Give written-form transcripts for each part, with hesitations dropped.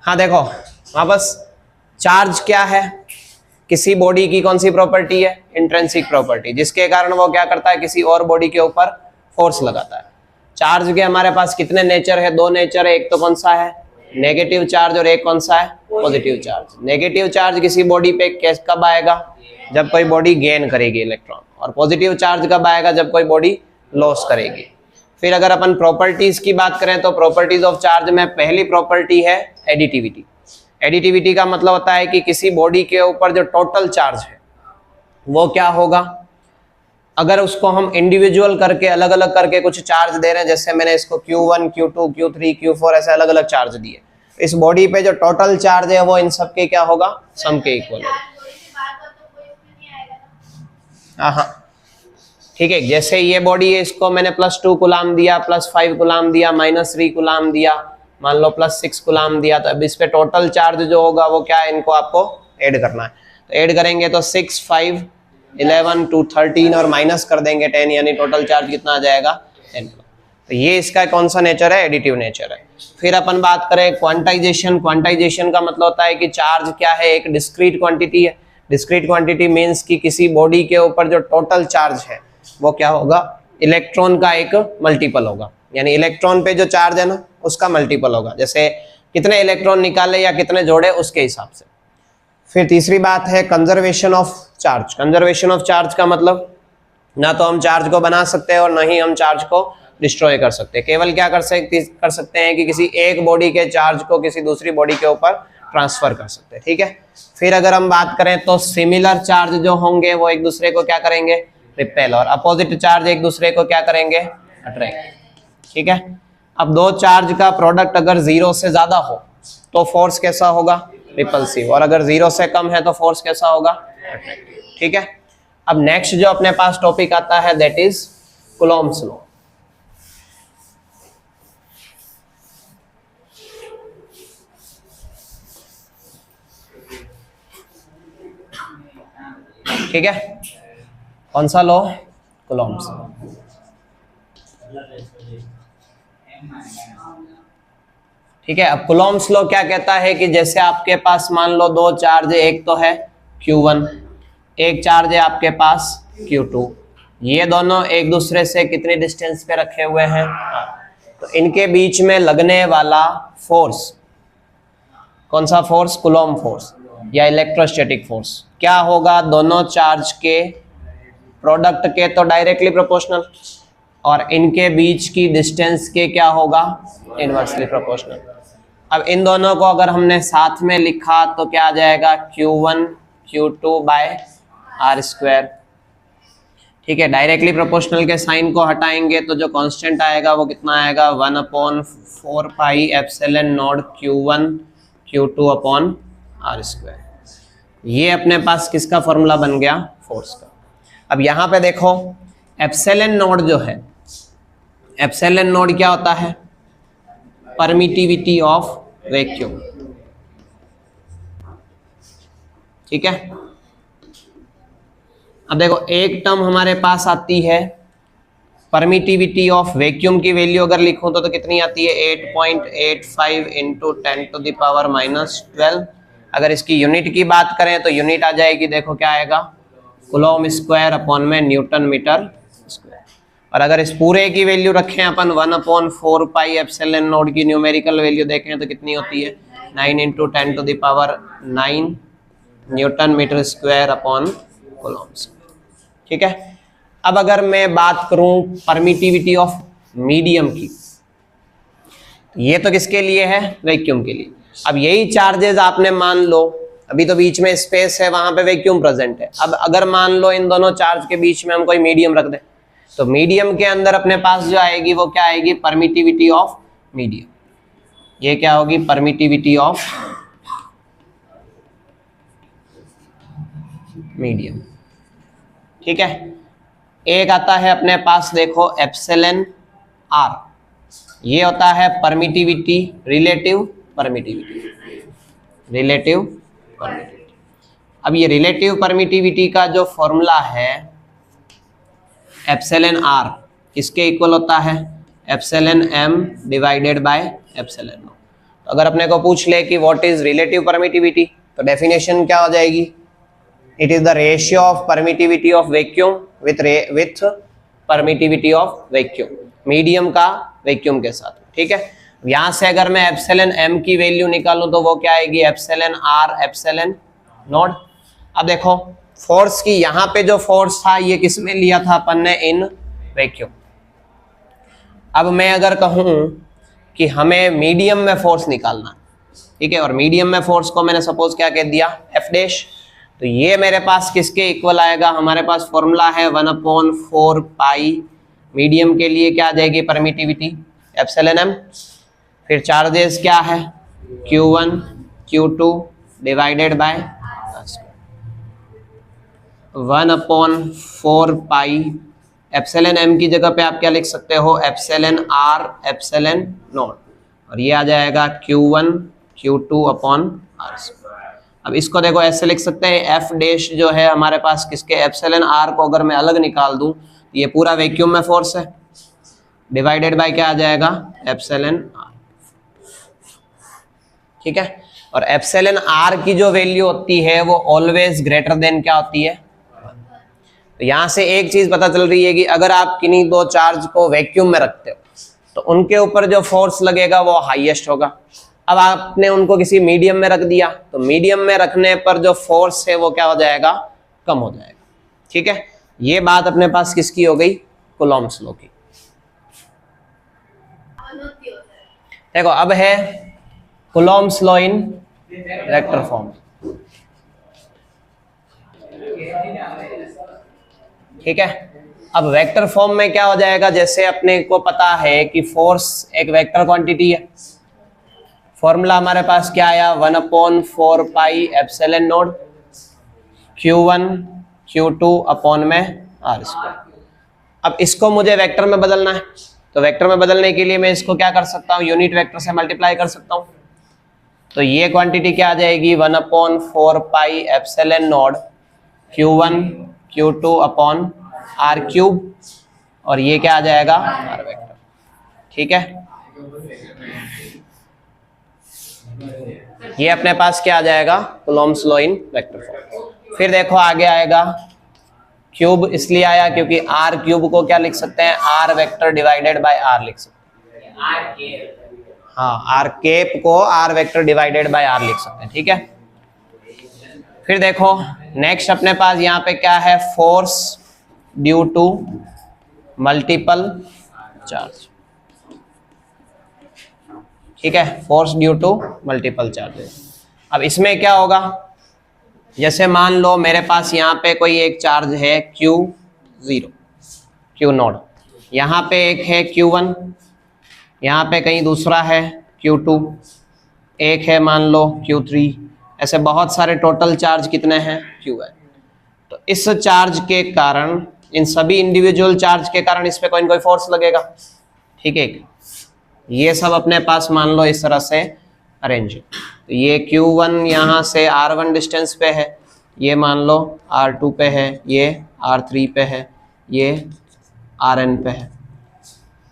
हाँ देखो वापस, चार्ज क्या है, किसी बॉडी की कौन सी प्रॉपर्टी है, इंट्रिंसिक प्रॉपर्टी, जिसके कारण वो क्या करता है, किसी और बॉडी के ऊपर फोर्स लगाता है। चार्ज के हमारे पास कितने नेचर है, दो नेचर है, एक तो कौन सा है नेगेटिव चार्ज और एक कौन सा है पॉजिटिव चार्ज। नेगेटिव चार्ज किसी बॉडी पे कैसे कब आएगा, जब कोई बॉडी गेन करेगी इलेक्ट्रॉन, और पॉजिटिव चार्ज कब आएगा, जब कोई बॉडी लॉस करेगी। फिर अगर अपन प्रॉपर्टीज की बात करें तो प्रॉपर्टीज ऑफ चार्ज में पहली प्रॉपर्टी है एडिटिविटी। एडिटिविटी का मतलब होता है कि किसी बॉडी के ऊपर जो टोटल चार्ज है वो क्या होगा, अगर उसको हम इंडिविजुअल करके अलग अलग करके कुछ चार्ज दे रहे हैं, जैसे मैंने इसको Q1, Q2, Q3, Q4 ऐसे अलग अलग चार्ज दिए, इस बॉडी पे जो टोटल चार्ज है वो इन सब के क्या होगा, सम के इक्वल होगा। हाँ ठीक है, जैसे ये बॉडी है इसको मैंने +2 कूलाम दिया, +5 कूलाम दिया, -3 कूलाम दिया, मान लो +6 कूलाम दिया, तो अब इस पे टोटल चार्ज जो होगा वो क्या है, इनको आपको ऐड करना है। तो ऐड करेंगे तो 6, 5, 11, 2, 13 और माइनस कर देंगे 10, यानी टोटल चार्ज कितना आ जाएगा 10। तो ये इसका कौन सा नेचर है, एडिटिव नेचर है। फिर अपन बात करें क्वांटाइजेशन। क्वांटाइजेशन का मतलब होता है कि चार्ज क्या है, एक डिस्क्रीट क्वांटिटी है। डिस्क्रीट क्वांटिटी मीन्स कि किसी बॉडी के ऊपर जो टोटल चार्ज है वो क्या होगा, इलेक्ट्रॉन का एक मल्टीपल होगा, यानी इलेक्ट्रॉन पे जो चार्ज है ना उसका मल्टीपल होगा, जैसे कितने इलेक्ट्रॉन निकाले या कितने जोड़े उसके हिसाब से। फिर तीसरी बात है conservation of charge. Conservation of charge का मतलब ना तो हम चार्ज को बना सकते हैं और ना ही हम चार्ज को डिस्ट्रॉय कर सकते, केवल क्या कर सकते हैं कि किसी एक बॉडी के चार्ज को किसी दूसरी बॉडी के ऊपर ट्रांसफर कर सकते हैं। ठीक है, फिर अगर हम बात करें तो सिमिलर चार्ज जो होंगे वो एक दूसरे को क्या करेंगे, रिपेल, और अपोजिट चार्ज एक दूसरे को क्या करेंगे, अट्रैक्ट। ठीक है, अब दो चार्ज का प्रोडक्ट अगर 0 से ज्यादा हो तो फोर्स कैसा होगा, रिपल्सिव, और अगर 0 से कम है तो फोर्स कैसा होगा, अट्रैक्टिव। ठीक है, अब नेक्स्ट जो अपने पास टॉपिक आता है दैट इज कूलॉम्स लॉ। ठीक है, कौन सा लॉ, कूलॉम्स। ठीक है, अब कूलॉम्स लॉ क्या कहता है कि जैसे आपके पास मान लो दो चार्ज है, एक तो है Q1, एक चार्ज है आपके पास Q2, ये दोनों एक दूसरे से कितने डिस्टेंस पे रखे हुए हैं, तो इनके बीच में लगने वाला फोर्स, कौन सा फोर्स, कूलॉम फोर्स या इलेक्ट्रोस्टैटिक फोर्स, क्या होगा, दोनों चार्ज के प्रोडक्ट के तो डायरेक्टली प्रोपोर्शनल, और इनके बीच की डिस्टेंस के क्या होगा, इनवर्सली प्रोपोर्शनल। अब इन दोनों को अगर हमने साथ में लिखा तो क्या आ जाएगा, Q1 Q2/r²। ठीक है, डायरेक्टली प्रोपोर्शनल के साइन को हटाएंगे तो जो कांस्टेंट आएगा वो कितना आएगा, 1/4πε0 Q1 Q2/r²। ये अपने पास किसका फॉर्मूला बन गया, फोर्स का। अब यहाँ पे देखो एप्सिलॉन नॉट जो है, एप्सिलॉन नॉट क्या होता है, परमिटिविटी ऑफ वैक्यूम। ठीक है, अब देखो एक टर्म हमारे पास आती है परमिटिविटी ऑफ वैक्यूम की वैल्यू अगर लिखूं तो कितनी आती है, 8.85 × 10⁻⁻12। अगर इसकी यूनिट की बात करें तो यूनिट आ जाएगी, देखो क्या आएगा, कूलॉम स्क्वायर अपॉन में न्यूटन मीटर स्क्वायर। और अगर इस पूरे की वैल्यू रखें अपन 1/4πε0 की न्यूमेरिकल वैल्यू देखें तो कितनी होती है, 9 × 10⁹ newton metre square upon coulomb square. ठीक है, अब अगर मैं बात करूं परमिटिविटी ऑफ मीडियम की, ये तो किसके लिए है, वैक्यूम के लिए। अब यही चार्जेस आपने मान लो, अभी तो बीच में स्पेस है, वहां पे वैक्यूम प्रेजेंट है। अब अगर मान लो इन दोनों चार्ज के बीच में हम कोई मीडियम रख दें तो मीडियम के अंदर अपने पास जो आएगी वो क्या आएगी, परमिटिविटी ऑफ मीडियम। ये क्या होगी, परमिटिविटी ऑफ मीडियम। ठीक है, एक आता है अपने पास देखो एप्सिलॉन r, ये होता है permittivity, relative permittivity, relative permittivity. अब ये रिलेटिव परमिटिविटी का जो फॉर्मूला है एप्सिलॉन r किसके इक्वल होता है, एप्सिलॉन m/ε0। तो अगर अपने को पूछ ले कि व्हाट इज रिलेटिव परमिटिविटी, तो डेफिनेशन क्या हो जाएगी? It is the ratio of permittivity of vacuum with permittivity of vacuum, medium का वैक्यूम के साथ। ठीक है, यहां से अगर मैं एप्सिलॉन एम की वैल्यू निकालूं तो वो क्या आएगी? Epsilon R epsilon naught. अब देखो फोर्स की, यहाँ पे जो फोर्स था ये किस में लिया था अपन ने? In vacuum. अब मैं अगर कहूं कि हमें मीडियम में फोर्स निकालना, ठीक है, और मीडियम में फोर्स को मैंने सपोज क्या कह दिया? F dash. तो ये मेरे पास किसके इक्वल आएगा? हमारे पास फॉर्मूला है 1/4 पाई, मीडियम के लिए क्या आ जाएगी? Permittivity epsilon M. फिर चार्जेस क्या है? Q1 Q2 divided by 1/4 pi. Epsilon M की जगह पे आप क्या लिख सकते हो? एप्सिलॉन आर एप्सिलॉन नॉट, और ये आ जाएगा Q1 Q2 अपॉन आर। अब इसको देखो ऐसे लिख सकते हैं, एफ डैश जो है हमारे पास किसके? एप्सिलॉन आर को अगर मैं अलग निकाल दूं, ये पूरा वैक्यूम में फोर्स है, डिवाइडेड बाय क्या आ जाएगा? Epsilon R. ठीक है, और एप्सिलॉन आर की जो वैल्यू होती है वो ऑलवेज ग्रेटर देन क्या होती है? तो यहां से एक चीज पता चल रही है कि अगर आप किन्हीं दो चार्ज को वैक्यूम में रखते हो तो उनके ऊपर जो फोर्स लगेगा वो हाईएस्ट होगा। अब आपने उनको किसी मीडियम में रख दिया तो मीडियम में रखने पर जो फोर्स है वो क्या हो जाएगा? कम हो जाएगा। ठीक है, ये बात अपने पास किसकी हो गई? कूलॉम्स लॉ की। देखो अब है Coulomb's law in vector form. ठीक है, अब वेक्टर फॉर्म में क्या हो जाएगा? जैसे अपने को पता है कि फोर्स एक वेक्टर क्वांटिटी है, फॉर्मूला हमारे पास क्या आया? 1/4 pi epsilon naught Q1 Q2 upon में आर स्क्वायर। अब इसको मुझे वेक्टर में बदलना है, तो वेक्टर में बदलने के लिए मैं इसको क्या कर सकता हूँ? यूनिट वेक्टर से मल्टीप्लाई कर सकता हूँ। तो ये क्वांटिटी क्या आ जाएगी? 1/4 pi epsilon naught Q1 Q2 upon R cube, और ये क्या आ जाएगा? R vector. ठीक है, ये अपने पास क्या आ जाएगा? Coulomb's law in vector form. फिर देखो आगे आएगा क्यूब, इसलिए आया क्योंकि आर क्यूब को क्या लिख सकते हैं? R vector divided by R लिख सकते हैं। हाँ, आर केप को R vector divided by R लिख सकते हैं। ठीक है, फिर देखो नेक्स्ट अपने पास यहाँ पे क्या है? Force due to multiple charge. ठीक है, force due to multiple charges. अब इसमें क्या होगा? जैसे मान लो मेरे पास यहाँ पे कोई एक चार्ज है Q0 Q0, यहाँ पे एक है Q1, यहाँ पे कहीं दूसरा है Q2, एक है मान लो Q3, ऐसे बहुत सारे टोटल चार्ज कितने हैं? Qn। तो इस चार्ज के कारण, इन सभी इंडिविजुअल चार्ज के कारण इस पे कोई न कोई फोर्स लगेगा। ठीक है, ये सब अपने पास मान लो इस तरह से अरेंज है। तो ये Q1 यहाँ से R1 डिस्टेंस पे है, ये मान लो R2 पे है, ये R3 पे है, ये Rn पे है।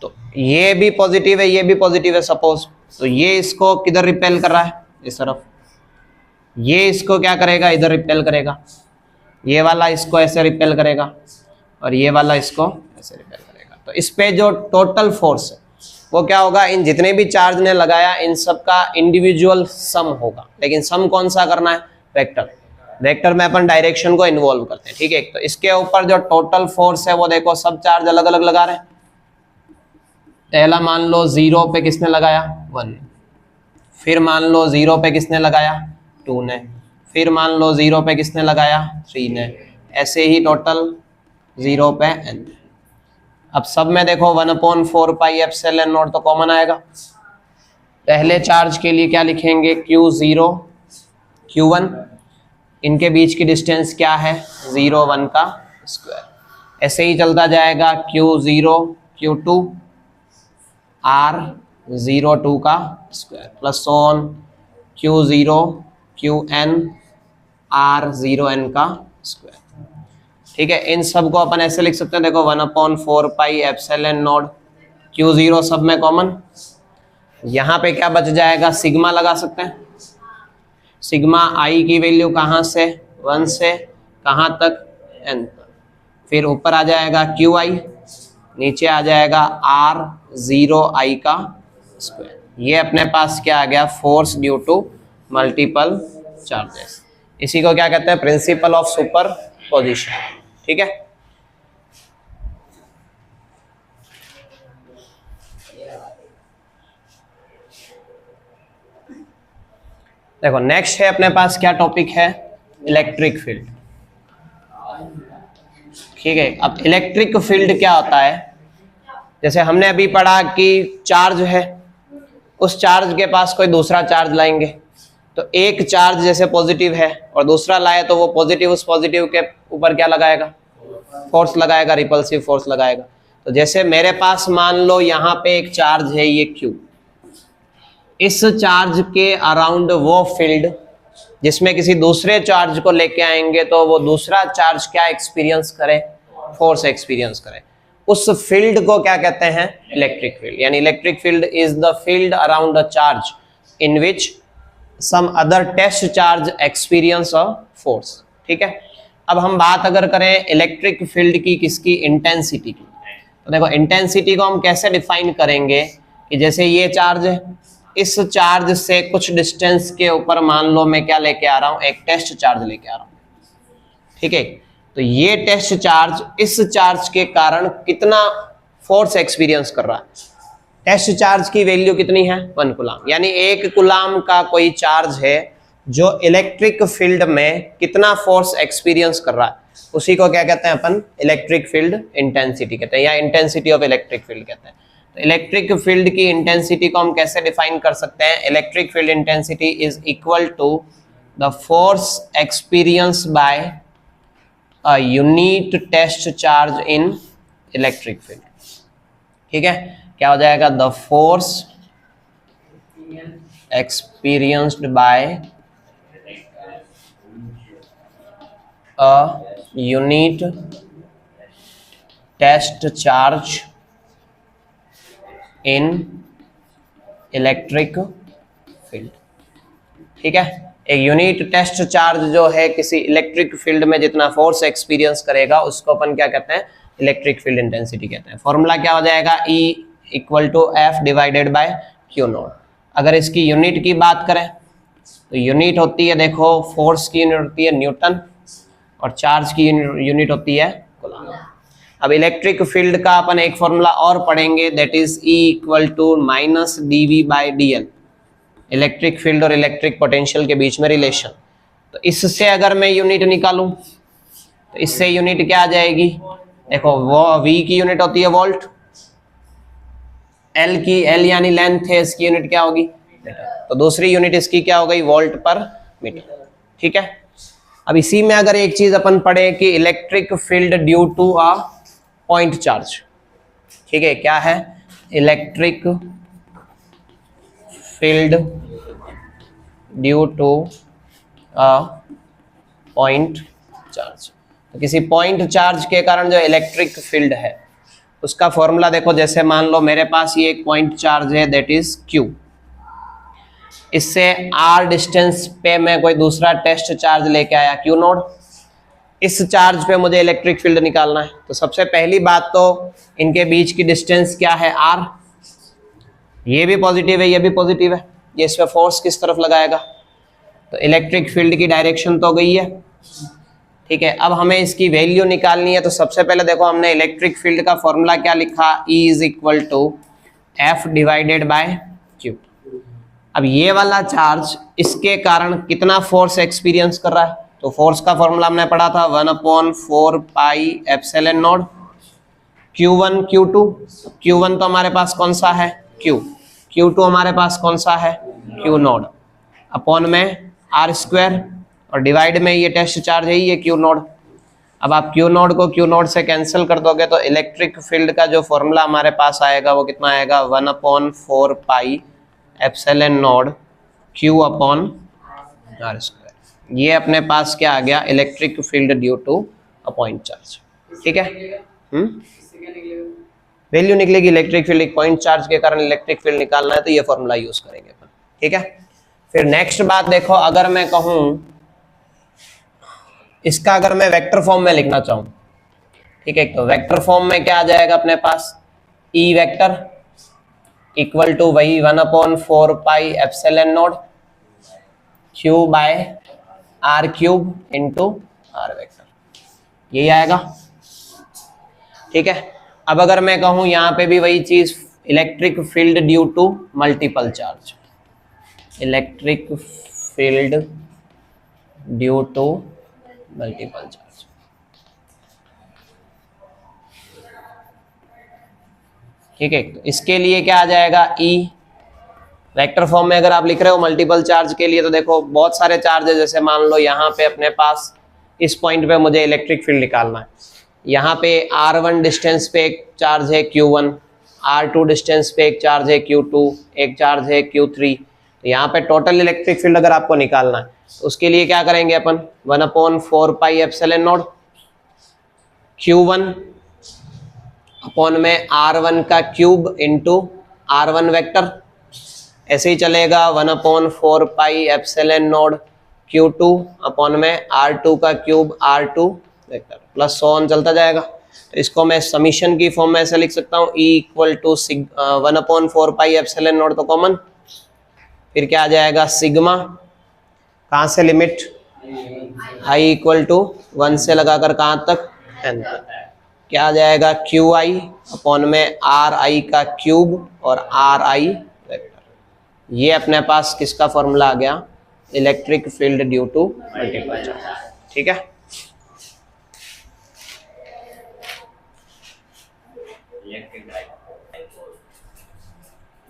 तो ये भी पॉजिटिव है, ये भी पॉजिटिव है सपोज, तो ये इसको किधर रिपेल कर रहा है? इस तरफ। ये इसको क्या करेगा? इधर रिपेल करेगा। ये वाला इसको ऐसे रिपेल करेगा और ये वाला इसको ऐसे रिपेल करेगा। तो इस पे जो टोटल फोर्स है वो क्या होगा? इन जितने भी चार्ज ने लगाया इन सब का इंडिविजुअल सम होगा, लेकिन सम कौन सा करना है? वेक्टर। वेक्टर में अपन डायरेक्शन को इन्वॉल्व करते हैं। ठीक है, तो इसके ऊपर जो टोटल फोर्स है वो देखो सब चार्ज अलग अलग लगा रहे हैं। पहला मान लो 0 पे किसने लगाया? 1, फिर मान लो 0 पे किसने लगाया? 2 ने, फिर मान लो 0 पे किसने लगाया? 3 ने, ऐसे ही टोटल 0 पे n। अब सब में देखो 1/4 पाई एप्सिलॉन नॉट तो कॉमन आएगा। पहले चार्ज के लिए क्या लिखेंगे? Q0 Q1, इनके बीच की डिस्टेंस क्या है? 0 1 का स्क्वायर। ऐसे ही चलता जाएगा Q0 Q2 R0 2 का square plus on Q0 Qn R0 n का स्क्वायर। ठीक है, इन सब को अपन ऐसे लिख सकते हैं, देखो 1/4 पाई एप्सिलॉन नॉट Q0 सब में कॉमन, यहाँ पे क्या बच जाएगा, सिग्मा लगा सकते हैं। सिग्मा आई की वैल्यू कहाँ से, 1 से कहाँ तक, n तक। फिर ऊपर आ जाएगा क्यू आई, नीचे आ जाएगा आर 0 आई का स्क्वायर। ये अपने पास क्या आ गया, force due to multiple charges. इसी को क्या कहते हैं, प्रिंसिपल ऑफ सुपर पोजिशन। ठीक है, देखो नेक्स्ट है अपने पास क्या टॉपिक है, इलेक्ट्रिक फील्ड। ठीक है, अब इलेक्ट्रिक फील्ड क्या होता है, जैसे हमने अभी पढ़ा कि चार्ज है, उस चार्ज के पास कोई दूसरा चार्ज लाएंगे, तो एक चार्ज जैसे पॉजिटिव है और दूसरा लाए तो वो पॉजिटिव उस पॉजिटिव के ऊपर क्या लगाएगा, फोर्स लगाएगा, रिपल्सिव फोर्स लगाएगा। तो जैसे मेरे पास मान लो यहाँ पे एक चार्ज है ये Q, इस चार्ज के अराउंड वो फील्ड जिसमें किसी दूसरे चार्ज को लेके आएंगे तो वो दूसरा चार्ज क्या एक्सपीरियंस करे, फोर्स एक्सपीरियंस करे, उस फील्ड को क्या कहते हैं, इलेक्ट्रिक फील्ड। यानी electric field is the field around a charge in which some other test charge experience a force. ठीक है, अब हम बात अगर करें इलेक्ट्रिक फील्ड की, किसकी, इंटेंसिटी की, तो देखो इंटेंसिटी को हम कैसे डिफाइन करेंगे कि जैसे ये चार्ज है, इस चार्ज से कुछ डिस्टेंस के ऊपर मान लो मैं क्या लेके आ रहा हूं, एक टेस्ट चार्ज लेके आ रहा हूं। ठीक है, तो ये टेस्ट चार्ज इस चार्ज के कारण कितना फोर्स एक्सपीरियंस कर रहा है, टेस्ट चार्ज की वैल्यू कितनी है, 1 कूलाम। यानी 1 कूलाम का कोई चार्ज है जो इलेक्ट्रिक फील्ड में कितना फोर्स एक्सपीरियंस कर रहा है, उसी को क्या कहते हैं अपन, इलेक्ट्रिक फील्ड इंटेंसिटी कहते हैं, या इंटेंसिटी ऑफ इलेक्ट्रिक फील्ड कहते हैं। तो इलेक्ट्रिक फील्ड की इंटेंसिटी को हम कैसे डिफाइन कर सकते हैं, electric field intensity is equal to the force experience by a unit test charge in electric field. ठीक है, क्या हो जाएगा, the force experienced by a unit test charge in electric field. ठीक है, एक यूनिट टेस्ट चार्ज जो है किसी इलेक्ट्रिक फील्ड में जितना फोर्स एक्सपीरियंस करेगा उसको अपन क्या कहते हैं, इलेक्ट्रिक फील्ड इंटेंसिटी कहते हैं। फॉर्मूला क्या हो जाएगा, E equal to F divided by Q naught. अगर इसकी यूनिट की बात करें तो यूनिट होती है, देखो फोर्स की यूनिट होती है न्यूटन और चार्ज की यूनिट होती है कूलम। अब इलेक्ट्रिक फील्ड का अपन एक फॉर्मूला और पढ़ेंगे, that is E equal to minus dV by dl, electric field और इलेक्ट्रिक पोटेंशियल के बीच में रिलेशन। तो इससे अगर मैं यूनिट निकालूं तो इससे यूनिट क्या आ जाएगी, देखो वो V की यूनिट होती है वोल्ट, L की, L यानी लेंथ है, इसकी यूनिट क्या होगी, तो दूसरी यूनिट इसकी क्या हो गई, वोल्ट पर मीटर। ठीक है, अब इसी में अगर एक चीज अपन पढ़े कि electric field due to a point charge. ठीक है, क्या है, electric field due to a point charge. तो किसी पॉइंट चार्ज के कारण जो इलेक्ट्रिक फील्ड है उसका फॉर्मूला देखो, जैसे मान लो मेरे पास ये एक पॉइंट चार्ज है दैट इज Q, इससे R डिस्टेंस पे मैं कोई दूसरा टेस्ट चार्ज लेके आया Q नोड, इस चार्ज पे मुझे इलेक्ट्रिक फील्ड निकालना है। तो सबसे पहली बात तो इनके बीच की डिस्टेंस क्या है, R, ये भी पॉजिटिव है ये भी पॉजिटिव है, ये इस पे फोर्स किस तरफ लगाएगा, तो इलेक्ट्रिक फील्ड की डायरेक्शन तो गई है। ठीक है, अब हमें इसकी वैल्यू निकालनी है, तो सबसे पहले देखो हमने इलेक्ट्रिक फील्ड का फॉर्मूला क्या लिखा, E is equal to F divided by Q. अब ये वाला चार्ज इसके कारण कितना फोर्स एक्सपीरियंस कर रहा है, तो फोर्स का फॉर्मूला हमने पढ़ा था 1/4 pi epsilon naught Q1 Q2। Q1 तो हमारे पास कौन सा है, Q, Q2 हमारे पास कौन सा है, Q नोड, अपॉन में R स्क्वायर, और डिवाइड में ये टेस्ट चार्ज है ये Q नोड। अब आप Q नोड को Q नोड से कैंसिल कर दोगे तो इलेक्ट्रिक फील्ड का जो फॉर्मूला हमारे पास आएगा वो कितना आएगा, 1/4 pi epsilon naught Q upon R square. ये अपने पास क्या आ गया, electric field due to a point charge. ठीक है, वैल्यू निकलेगी इलेक्ट्रिक फील्ड, एक पॉइंट चार्ज के कारण इलेक्ट्रिक फील्ड निकालना है तो ये फॉर्मूला यूज करेंगे अपन, ठीक है। फिर नेक्स्ट बात देखो, अगर मैं कहूं इसका अगर मैं वेक्टर फॉर्म में लिखना चाहूं, ठीक है, तो वेक्टर फॉर्म में क्या आ जाएगा अपने पास, ई वेक्टर इक्वल टू वही 1/4 pi epsilon naught q by r cube into r vector, यही आएगा, ठीक है। अब अगर मैं कहूं यहां पे भी वही चीज, electric field due to multiple charge, electric field due to multiple charge, ठीक है। तो इसके लिए क्या आ जाएगा, ई वेक्टर फॉर्म में अगर आप लिख रहे हो मल्टीपल चार्ज के लिए, तो देखो बहुत सारे चार्ज है, जैसे मान लो यहाँ पे अपने पास इस पॉइंट पे मुझे इलेक्ट्रिक फील्ड निकालना है, यहाँ पे r1 डिस्टेंस पे एक चार्ज है q1, r2 डिस्टेंस पे एक चार्ज है q2, एक चार्ज है q3, यहाँ पे टोटल इलेक्ट्रिक फील्ड अगर आपको निकालना है तो उसके लिए क्या करेंगे अपन, 1/4 pi epsilon naught q1 upon में r1 का क्यूब इंटू r1 वेक्टर, ऐसे ही चलेगा 1/4 pi epsilon not q2 upon में r2 का cube r2 vector plus so on चलता जाएगा। तो इसको मैं समीशन की फॉर्म में ऐसे लिख सकता हूँ, E equal to 1/4 pi epsilon naught तो कॉमन, फिर क्या आ जाएगा सिग्मा, कहाँ से लिमिट i इक्वल टू 1 से लगाकर कहाँ तक n तक, क्या आ जाएगा QI अपॉन में RI का क्यूब और RI वेक्टर, ये अपने पास किसका फॉर्मूला आ गया, electric field due to multiple charge, ठीक है।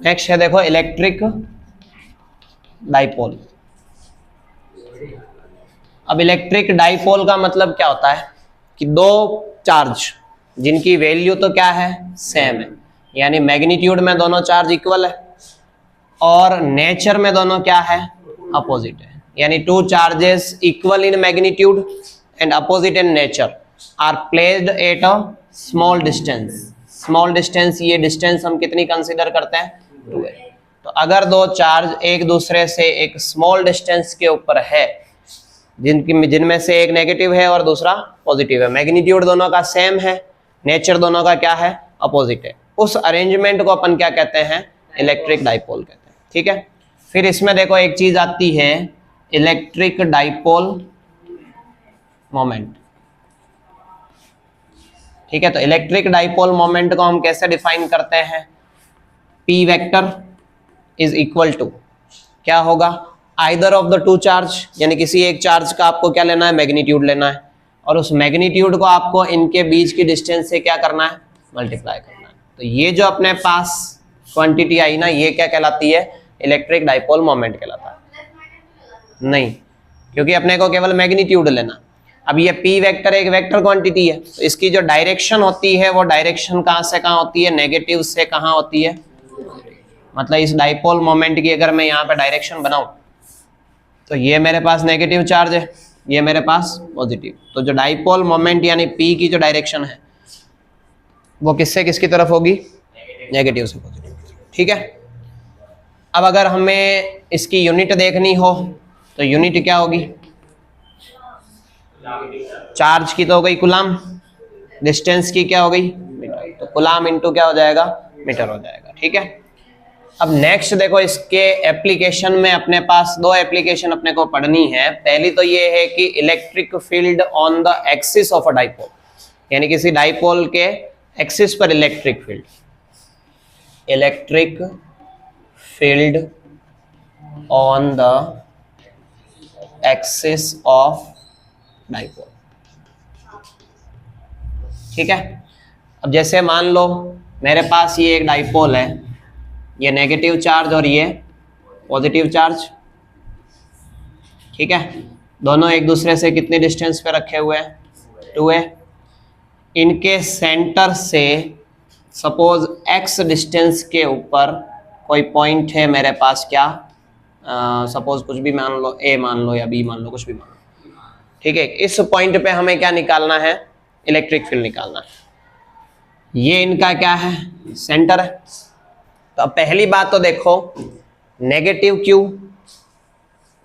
नेक्स्ट है देखो इलेक्ट्रिक डाइपोल। अब इलेक्ट्रिक डाइपोल का मतलब क्या होता है कि दो चार्ज जिनकी वैल्यू तो क्या है सेम है, यानी मैग्नीट्यूड में दोनों चार्ज इक्वल है और नेचर में दोनों क्या है अपोजिट है, यानी two charges equal in magnitude and opposite in nature are placed at a small distance. Small distance, ये डिस्टेंस हम कितनी कंसीडर करते हैं 2a। तो अगर दो चार्ज एक दूसरे से एक स्मॉल डिस्टेंस के ऊपर है, जिनमें से एक नेगेटिव है और दूसरा पॉजिटिव है, मैग्नीट्यूड दोनों का सेम है, नेचर दोनों का क्या है अपोजिट है, उस अरेंजमेंट को अपन क्या कहते हैं इलेक्ट्रिक डाइपोल कहते हैं, ठीक है। फिर इसमें देखो एक चीज आती है इलेक्ट्रिक डाइपोल मोमेंट, ठीक है। तो इलेक्ट्रिक डाइपोल मोमेंट को हम कैसे डिफाइन करते हैं, P vector is equal to क्या होगा, either of the two charge, यानी किसी एक चार्ज का आपको क्या लेना है मैग्नीट्यूड लेना है, और उस मैग्नीट्यूड को आपको इनके बीच की डिस्टेंस से क्या करना है मल्टीप्लाई करना है। तो ये जो अपने पास क्वांटिटी आई ना, ये क्या कहलाती है इलेक्ट्रिक डाइपोल मोमेंट कहलाता है, नहीं, क्योंकि अपने को केवल मैग्नीट्यूड लेना। अब ये P वेक्टर एक वेक्टर क्वांटिटी है, तो इसकी जो डायरेक्शन होती है वो डायरेक्शन कहाँ से कहाँ होती है, नेगेटिव से कहाँ होती है, मतलब इस डाइपोल मोमेंट की अगर मैं यहाँ पे डायरेक्शन बनाऊं तो ये मेरे पास नेगेटिव चार्ज है, ये मेरे पास पॉजिटिव, तो जो डाइपोल मोमेंट यानी P की जो डायरेक्शन है वो किससे किसकी तरफ होगी, नेगेटिव से पॉजिटिव, ठीक है। अब अगर हमें इसकी यूनिट देखनी हो तो यूनिट क्या होगी, चार्ज की तो हो गई कूलाम, डिस्टेंस की क्या हो गई मीटर, तो कूलाम इंटू क्या हो जाएगा मीटर हो जाएगा, ठीक है। अब नेक्स्ट देखो इसके एप्लीकेशन में अपने पास दो एप्लीकेशन अपने को पढ़नी है। पहली तो ये है कि electric field on the axis of a dipole, यानी किसी डाइपोल के एक्सिस पर electric field, electric field on the axis of dipole, ठीक है। अब जैसे मान लो मेरे पास ये एक डाइपोल है, ये नेगेटिव चार्ज और ये पॉजिटिव चार्ज, ठीक है, दोनों एक दूसरे से कितने डिस्टेंस पे रखे हुए हैं 2a। इनके सेंटर से सपोज x डिस्टेंस के ऊपर कोई पॉइंट है मेरे पास, क्या सपोज कुछ भी मान लो, a मान लो या b मान लो, कुछ भी मान लो, ठीक है। इस पॉइंट पे हमें क्या निकालना है इलेक्ट्रिक फील्ड निकालना है। ये इनका क्या है, सेंटर है। तो अब पहली बात तो देखो, नेगेटिव क्यू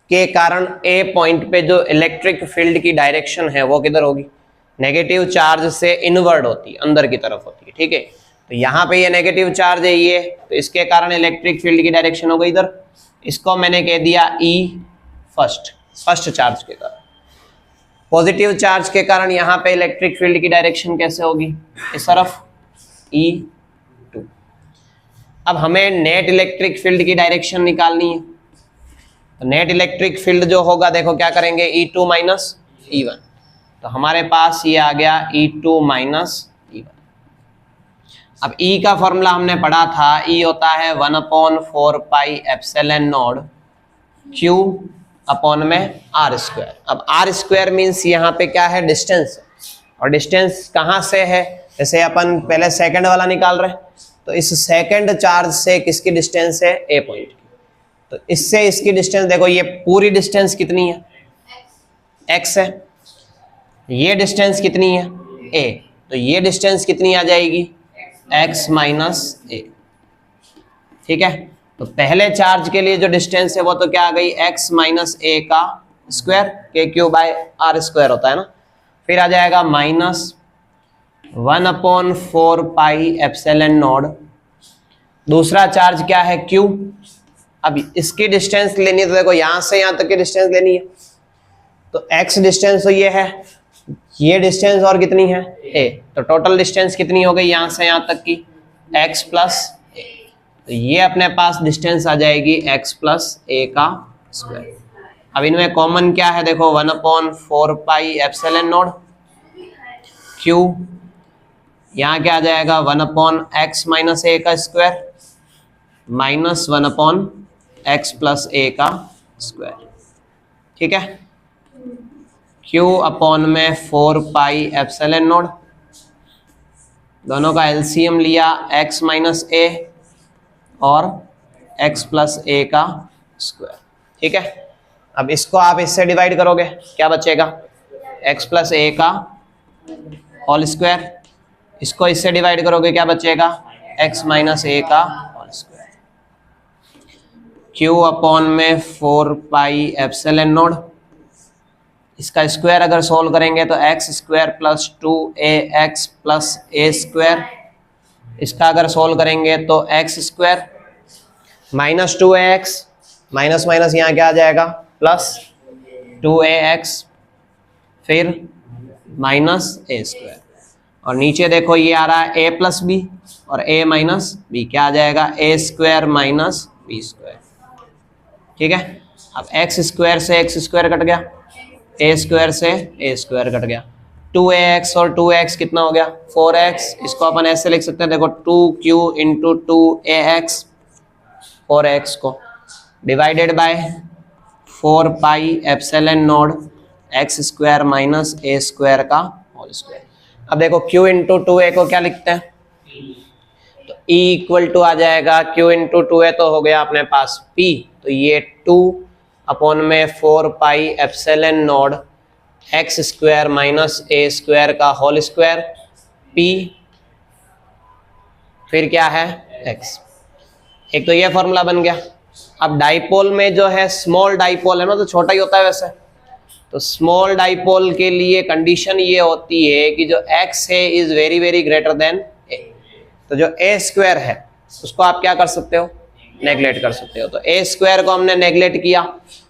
के कारण ए पॉइंट पे जो इलेक्ट्रिक फील्ड की डायरेक्शन है वो किधर होगी, नेगेटिव चार्ज से इनवर्ड होती है, अंदर की तरफ होती है, ठीक है। तो यहाँ पे ये नेगेटिव चार्ज है ये, तो इसके कारण इलेक्ट्रिक फील्ड की डायरेक्शन हो गई इधर। इसको मैंने कह दिया ई फर्स्ट चार्ज के कारण। पॉजिटिव चार्ज के कारण यहाँ पे इलेक्ट्रिक फील्ड की डायरेक्शन कैसे होगी, इस तरफ E2। अब हमें नेट इलेक्ट्रिक फील्ड की डायरेक्शन निकालनी है, तो नेट इलेक्ट्रिक फील्ड जो होगा देखो क्या करेंगे, E2 माइनस E1। तो हमारे पास ये आ गया E2 माइनस E1। अब E का फॉर्मूला हमने पढ़ा था, E होता है 1/4 pi epsilon naught Q upon में R स्क्वायर। अब R स्क्वायर मीन्स यहाँ पे क्या है, डिस्टेंस, और डिस्टेंस कहाँ से है, जैसे अपन पहले सेकंड वाला निकाल रहे हैं, तो इस सेकंड चार्ज से किसकी डिस्टेंस है, A पॉइंट की। तो इससे इसकी डिस्टेंस देखो, ये पूरी डिस्टेंस कितनी है, x है, ये डिस्टेंस कितनी है, a, तो ये डिस्टेंस कितनी आ जाएगी, x माइनस a, ठीक है। तो पहले चार्ज के लिए जो डिस्टेंस है वो तो क्या आ गई, x माइनस a का square, k³ by r square होता है ना। फिर आ जाएगा माइनस 1/4 पाई एप्सिलॉन नॉट, दूसरा चार्ज क्या है, q। अब इसकी डिस्टेंस लेनी है, तो देखो यहां से यहां तक की डिस्टेंस लेनी है, तो x डिस्टेंस तो ये है, ये डिस्टेंस और कितनी है, a, तो टोटल डिस्टेंस कितनी हो गई यहां से यहां तक की, x प्लस a। तो ये अपने पास डिस्टेंस आ जाएगी x प्लस a का स्क्वायर। अब इनमें कॉमन क्या है, देखो 1/4 पाई एप्सिलॉन नॉट q, यहाँ क्या आ जाएगा 1/x माइनस a का square minus 1/x plus a का स्क्वायर, ठीक है। q अपॉन में 4 पाई एप्सिलॉन नॉट, दोनों का एलसीएम लिया x माइनस a और x प्लस a का स्क्वायर, ठीक है। अब इसको आप इससे डिवाइड करोगे, क्या बचेगा, x प्लस a का होल स्क्वायर, इसको इससे डिवाइड करोगे क्या बचेगा, x माइनस a का होल स्क्वायर। q अपॉन में 4 पाई एप्सिलॉन नॉट, इसका स्क्वायर अगर सोल्व करेंगे तो x square plus 2ax plus a square, इसका अगर सोल्व करेंगे तो x square minus 2ax, minus minus यहाँ क्या आ जाएगा, प्लस 2ax, फिर माइनस a स्क्वायर, और नीचे देखो ये आ रहा है a प्लस बी और a माइनस बी, क्या आ जाएगा, a square minus b square, ठीक है। अब x स्क्वायर से x स्क्वायर कट गया, a स्क्वायर से a स्क्वायर कट गया, 2ax और 2x कितना हो गया, 4x। इसको अपन ऐसे लिख सकते हैं, देखो 2q इंटू 2ax, 4x को divided by 4 pi epsilon not x square minus a square का होल स्क्वायर। अब देखो q इंटू 2a को क्या लिखते हैं, तो E इक्वल टू आ जाएगा q इंटू 2a, तो हो गया अपने पास p, तो ये 2 अपॉन में 4 pi epsilon not x square minus a square का होल स्क्वायर p, फिर क्या है x। एक तो ये फॉर्मूला बन गया। अब डाइपोल में जो है, स्मॉल डाइपोल है ना, तो छोटा ही होता है वैसे, तो स्मॉल डाइपोल के लिए कंडीशन ये होती है कि जो x है is very very greater then a, तो जो a स्क्वायर है उसको आप क्या कर सकते हो, नेगलेक्ट कर सकते हो। तो a स्क्वायर को हमने नेगलेक्ट किया,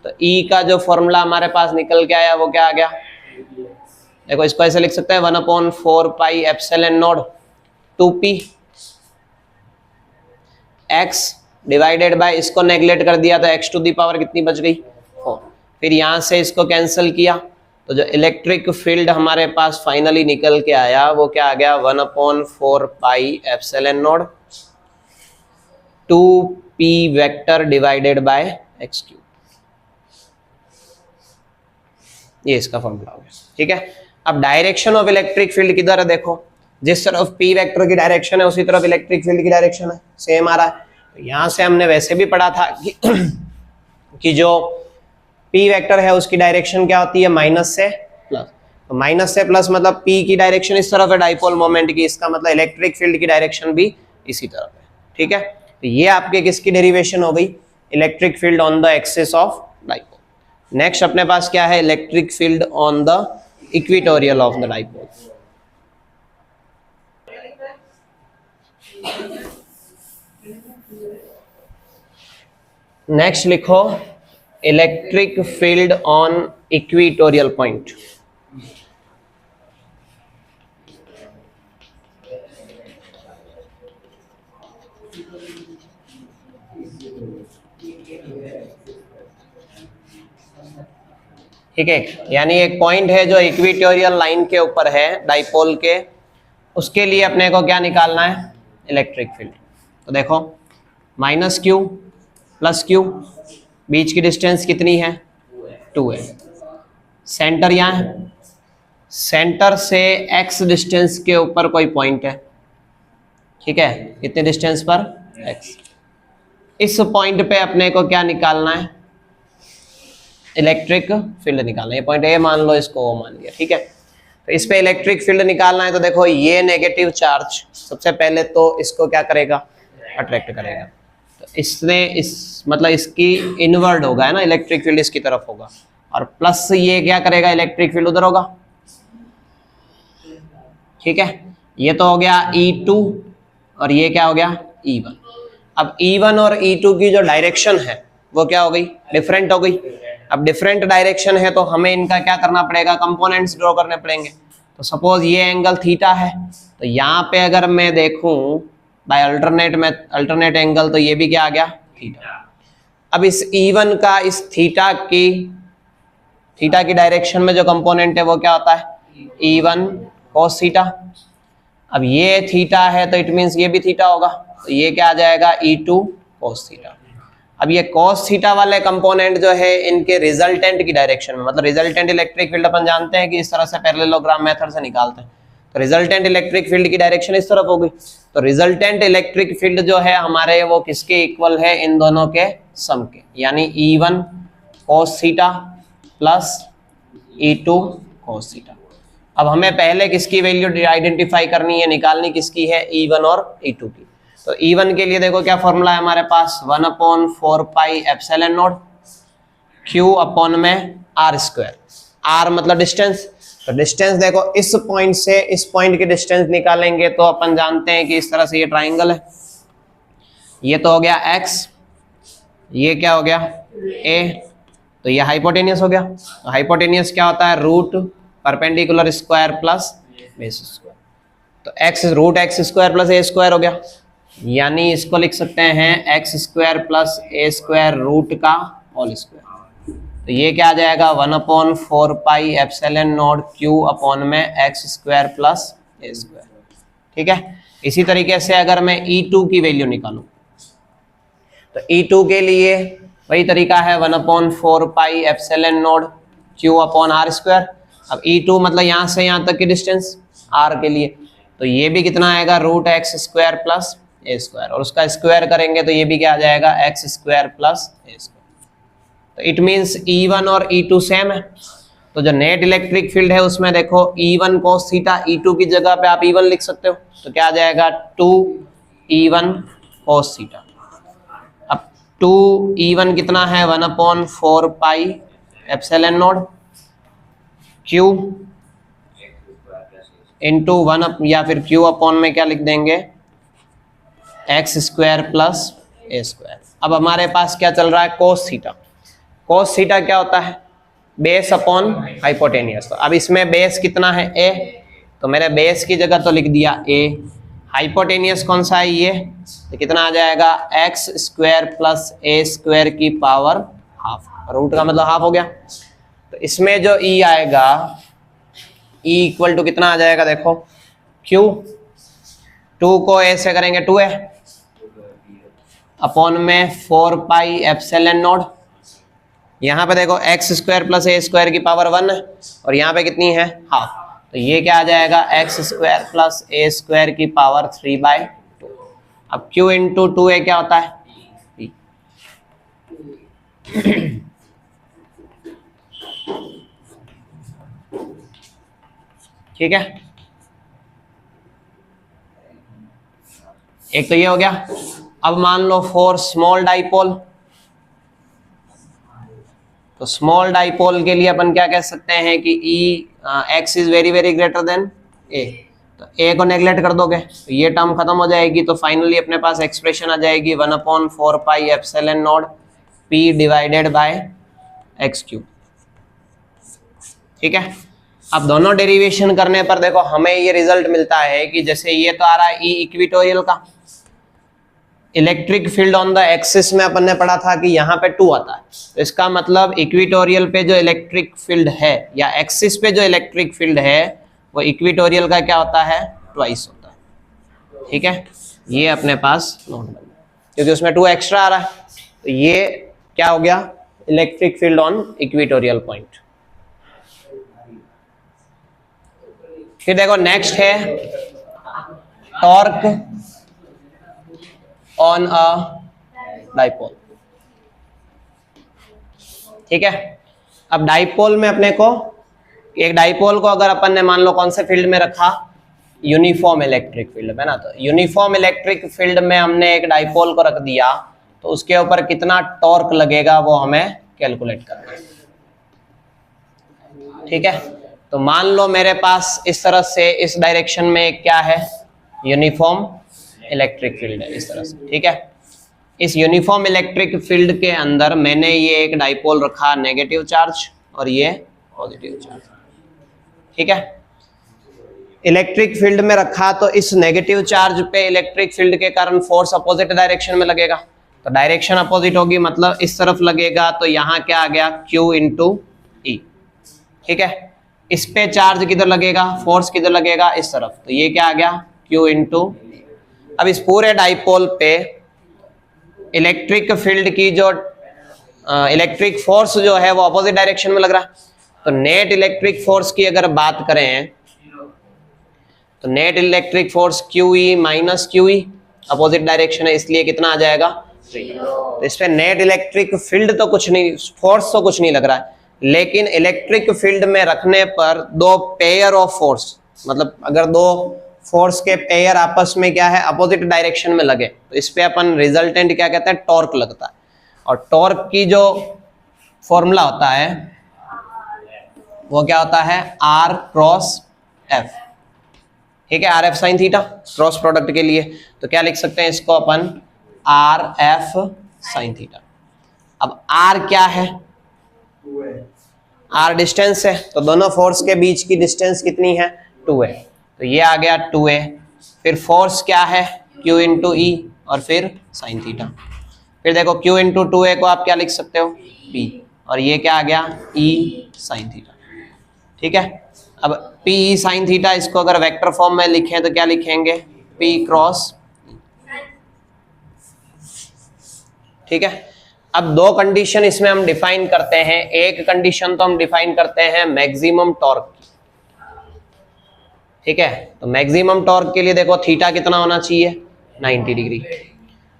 तो E का जो फॉर्मूला हमारे पास निकल के आया वो क्या आ गया, देखो इसको ऐसे लिख सकते हैं 1/4 pi epsilon not 2p x divided by, इसको नेगलेक्ट कर दिया तो x टू दी पावर कितनी बच गई, 4। फिर यहाँ से इसको कैंसिल किया, तो जो इलेक्ट्रिक फील्ड हमारे पास फाइनली निकल के आया वो क्या आ गया, 1/4 pi epsilon not 2p vector divided bye x cube, ये इसका फॉर्मूला हो गया, ठीक है। अब डायरेक्शन ऑफ इलेक्ट्रिक फील्ड किधर है, देखो जिस तरफ p वेक्टर की डायरेक्शन है उसी तरफ इलेक्ट्रिक फील्ड की डायरेक्शन है, सेम आ रहा है। तो यहां से हमने वैसे भी पढ़ा था कि जो p वेक्टर है उसकी डायरेक्शन क्या होती है, माइनस से प्लस। तो माइनस से प्लस मतलब P की डायरेक्शन इस तरफ है डाइपोल मोमेंट की, इसका मतलब इलेक्ट्रिक फील्ड की डायरेक्शन भी इसी तरफ है। ठीक है, तो ये आपके किसकी डेरिवेशन हो गई, electric field on the axis of dipole. Next अपने पास क्या है, electric field on the equatorial of the dipole. Next लिखो electric field on equatorial point. ठीक है, यानी एक पॉइंट है जो इक्वेटोरियल लाइन के ऊपर है डाइपोल के, उसके लिए अपने को क्या निकालना है, इलेक्ट्रिक फील्ड। तो देखो माइनस क्यू प्लस क्यू, बीच की डिस्टेंस कितनी है, 2 है। सेंटर यहाँ है, सेंटर से x डिस्टेंस के ऊपर कोई पॉइंट है। ठीक है, कितने डिस्टेंस पर, x। इस पॉइंट पे अपने को क्या निकालना है, इलेक्ट्रिक फील्ड निकालना है। ये पॉइंट ए मान लो, इसको ओ मान लिया। ठीक है, तो इस पे इलेक्ट्रिक फील्ड निकालना है। तो देखो ये नेगेटिव चार्ज सबसे पहले तो इसको क्या करेगा, अट्रैक्ट करेगा। तो इसने इस मतलब इसकी इनवर्ड होगा, है ना, इलेक्ट्रिक फील्ड इसकी तरफ होगा, और प्लस ये क्या करेगा, इलेक्ट्रिक फील्ड उधर होगा। ठीक है, ये तो हो गया E2 और ये क्या हो गया, E1। अब E1 और E2 की जो डायरेक्शन है वो क्या हो गई, डिफरेंट हो गई। अब डिफरेंट डायरेक्शन है तो हमें इनका क्या करना पड़ेगा, कंपोनेंट्स ड्रॉ करने पड़ेंगे। तो सपोज ये एंगल थीटा है, तो यहाँ पे अगर मैं देखूं बाय अल्टरनेट एंगल, तो ये भी क्या आ गया, थीटा। अब इस E1 का इस थीटा की डायरेक्शन में जो कंपोनेंट है वो क्या होता है, E1 cos थीटा। अब ये थीटा है तो इट मीन्स ये भी थीटा होगा, तो ये क्या आ जाएगा, E2 cos थीटा। अब ये cos थीटा वाले कंपोनेंट जो है इनके रिजल्टेंट की डायरेक्शन में, मतलब रिजल्टेंट इलेक्ट्रिक फील्ड अपन जानते हैं कि इस तरह से पैरेललोग्राम मेथड से निकालते हैं, तो रिजल्टेंट इलेक्ट्रिक फील्ड की डायरेक्शन इस तरफ होगी। तो रिजल्टेंट इलेक्ट्रिक फील्ड जो है हमारे वो किसके इक्वल है, इन दोनों के सम के, यानी E1 cos theta plus E2 cos theta. अब हमें पहले किसकी वैल्यू आइडेंटिफाई करनी है, निकालनी किसकी है, E1 और E2 की। तो E1 के लिए देखो क्या फॉर्मूला है हमारे पास, 1/4 pi epsilon naught Q upon में R स्क्वायर। R मतलब डिस्टेंस, तो डिस्टेंस देखो इस पॉइंट से इस पॉइंट की डिस्टेंस निकालेंगे तो अपन जानते हैं कि इस तरह से ये ट्राइंगल है, ये तो हो गया x, ये क्या हो गया a, तो ये हाइपोटेनियस हो गया। तो हाइपोटेनियस क्या होता है, root perpendicular square plus base square. तो x root x square plus a square हो गया, यानी इसको लिख सकते हैं x square plus a square root का होल स्क्वायर। तो ये क्या आ जाएगा, 1/4 pi epsilon naught Q upon में x square plus a square. ठीक है, इसी तरीके से अगर मैं E2 की वैल्यू निकालूं, तो E2 के लिए वही तरीका है, 1/4 pi epsilon naught Q upon R square. अब E2 मतलब यहाँ से यहाँ तक की डिस्टेंस R के लिए, तो ये भी कितना आएगा, root x square plus a square, और उसका स्क्वायर करेंगे तो ये भी क्या आ जाएगा, x square plus a square. तो इट मीन्स E1 और E2 सेम है। तो जो नेट इलेक्ट्रिक फील्ड है उसमें देखो E1 cos थीटा, E2 की जगह पे आप E1 लिख सकते हो, तो क्या आ जाएगा 2E1 cos थीटा। अब 2E1 कितना है, 1/4 pi epsilon naught Q into 1 या फिर Q अपॉन में क्या लिख देंगे, x square plus a square. अब हमारे पास क्या चल रहा है, कोस थीटा। कोस थीटा क्या होता है, बेस अपॉन हाइपोटेनियस। तो अब इसमें बेस कितना है, ए, तो मैंने बेस की जगह तो लिख दिया ए। हाइपोटेनियस कौन सा है, ये, तो कितना आ जाएगा, x square plus a square की पावर हाफ, रूट का मतलब हाफ हो गया। तो इसमें जो ई आएगा, ई इक्वल टू कितना आ जाएगा, देखो क्यू, 2 को ए से करेंगे 2a अपॉन में 4 पाई एप्सिलॉन नॉट। यहाँ पे देखो x square plus a square की पावर 1 है, और यहाँ पे कितनी है, हाफ। तो ये क्या आ जाएगा, x square plus a square की पावर 3/2। अब q इंटू 2a क्या होता है, ठीक है, एक तो ये हो गया। अब मान लो फॉर स्मॉल डाइपोल, तो स्मॉल डाइपोल के लिए अपन क्या कह सकते हैं कि E x is very very greater than a, तो ए को नेग्लेक्ट कर दोगे तो ये टर्म खत्म हो जाएगी, तो फाइनली अपने पास एक्सप्रेशन आ जाएगी 1/4 pi epsilon not P divided by x cube. ठीक है, अब दोनों डेरिवेशन करने पर देखो हमें ये रिजल्ट मिलता है कि जैसे ये तो आ रहा है ई इक्विटोरियल का, electric field on the axis में अपन ने पढ़ा था कि यहाँ पे 2 आता है, तो इसका मतलब इक्विटोरियल पे जो इलेक्ट्रिक फील्ड है या एक्सिस पे जो इलेक्ट्रिक फील्ड है वो इक्विटोरियल का क्या होता है, ट्वाइस होता है। ठीक है, ये अपने पास नोट बन गया क्योंकि उसमें 2 एक्स्ट्रा आ रहा है, तो ये क्या हो गया, electric field on equatorial point. फिर देखो नेक्स्ट है टॉर्क ऑन अ डाइपोल। ठीक है, अब डाइपोल में अपने को एक डाइपोल को अगर अपन ने मान लो कौन से फील्ड में रखा, यूनिफॉर्म इलेक्ट्रिक फील्ड में ना, तो यूनिफॉर्म इलेक्ट्रिक फील्ड में हमने एक डाइपोल को रख दिया तो उसके ऊपर कितना टॉर्क लगेगा वो हमें कैलकुलेट करना है। ठीक है, तो मान लो मेरे पास इस तरह से इस डायरेक्शन में क्या है, यूनिफॉर्म इलेक्ट्रिक फील्ड है इस तरह से। ठीक है, इस यूनिफॉर्म इलेक्ट्रिक फील्ड के अंदर मैंने ये एक डाइपोल रखा नेगेटिव चार्ज और ये पॉजिटिव चार्ज। ठीक है, इलेक्ट्रिक फील्ड में रखा तो इस नेगेटिव चार्ज पे इलेक्ट्रिक फील्ड के कारण फोर्स अपोजिट डायरेक्शन में लगेगा, तो डायरेक्शन अपोजिट होगी मतलब इस तरफ लगेगा, तो यहाँ क्या आ गया Q इंटू ई। ठीक है, इस पे चार्ज किधर लगेगा, फोर्स किधर लगेगा, इस तरफ, तो ये क्या आ गया Q इंटू। अब इस पूरे डाइपोल पे इलेक्ट्रिक फील्ड की जो इलेक्ट्रिक फोर्स जो है वो अपोजिट डायरेक्शन में लग रहा है, तो नेट इलेक्ट्रिक फोर्स की अगर बात करें तो net electric force QE minus QE, opposite direction है इसलिए कितना आ जाएगा 3। तो इस पे नेट इलेक्ट्रिक फील्ड तो कुछ नहीं, फोर्स तो कुछ नहीं लग रहा है, लेकिन इलेक्ट्रिक फील्ड में रखने पर 2 पेयर ऑफ फोर्स, मतलब अगर 2 फोर्स के पेयर आपस में क्या है अपोजिट डायरेक्शन में लगे तो इस पे अपन रिजल्टेंट क्या कहते हैं, टॉर्क लगता है। और टॉर्क की जो फॉर्मूला होता है वो क्या होता है, R क्रॉस F। ठीक है, RF sine theta cross product के लिए, तो क्या लिख सकते हैं इसको अपन, RF साइन थीटा। अब R क्या है, R डिस्टेंस है, तो दोनों फोर्स के बीच की डिस्टेंस कितनी है, 2 है, तो ये आ गया 2a। फिर फोर्स क्या है, Q इंटू ई और फिर साइन थीटा। फिर देखो Q इंटू 2a को आप क्या लिख सकते हो, P, और ये क्या आ गया E साइन थीटा। ठीक है, अब P E साइन थीटा, इसको अगर वेक्टर फॉर्म में लिखें तो क्या लिखेंगे, P क्रॉस। ठीक है, अब 2 कंडीशन इसमें हम डिफाइन करते हैं। एक कंडीशन तो हम डिफाइन करते हैं मैक्सिमम टॉर्क की। ठीक है, तो मैक्सिमम टॉर्क के लिए देखो थीटा कितना होना चाहिए, 90 डिग्री।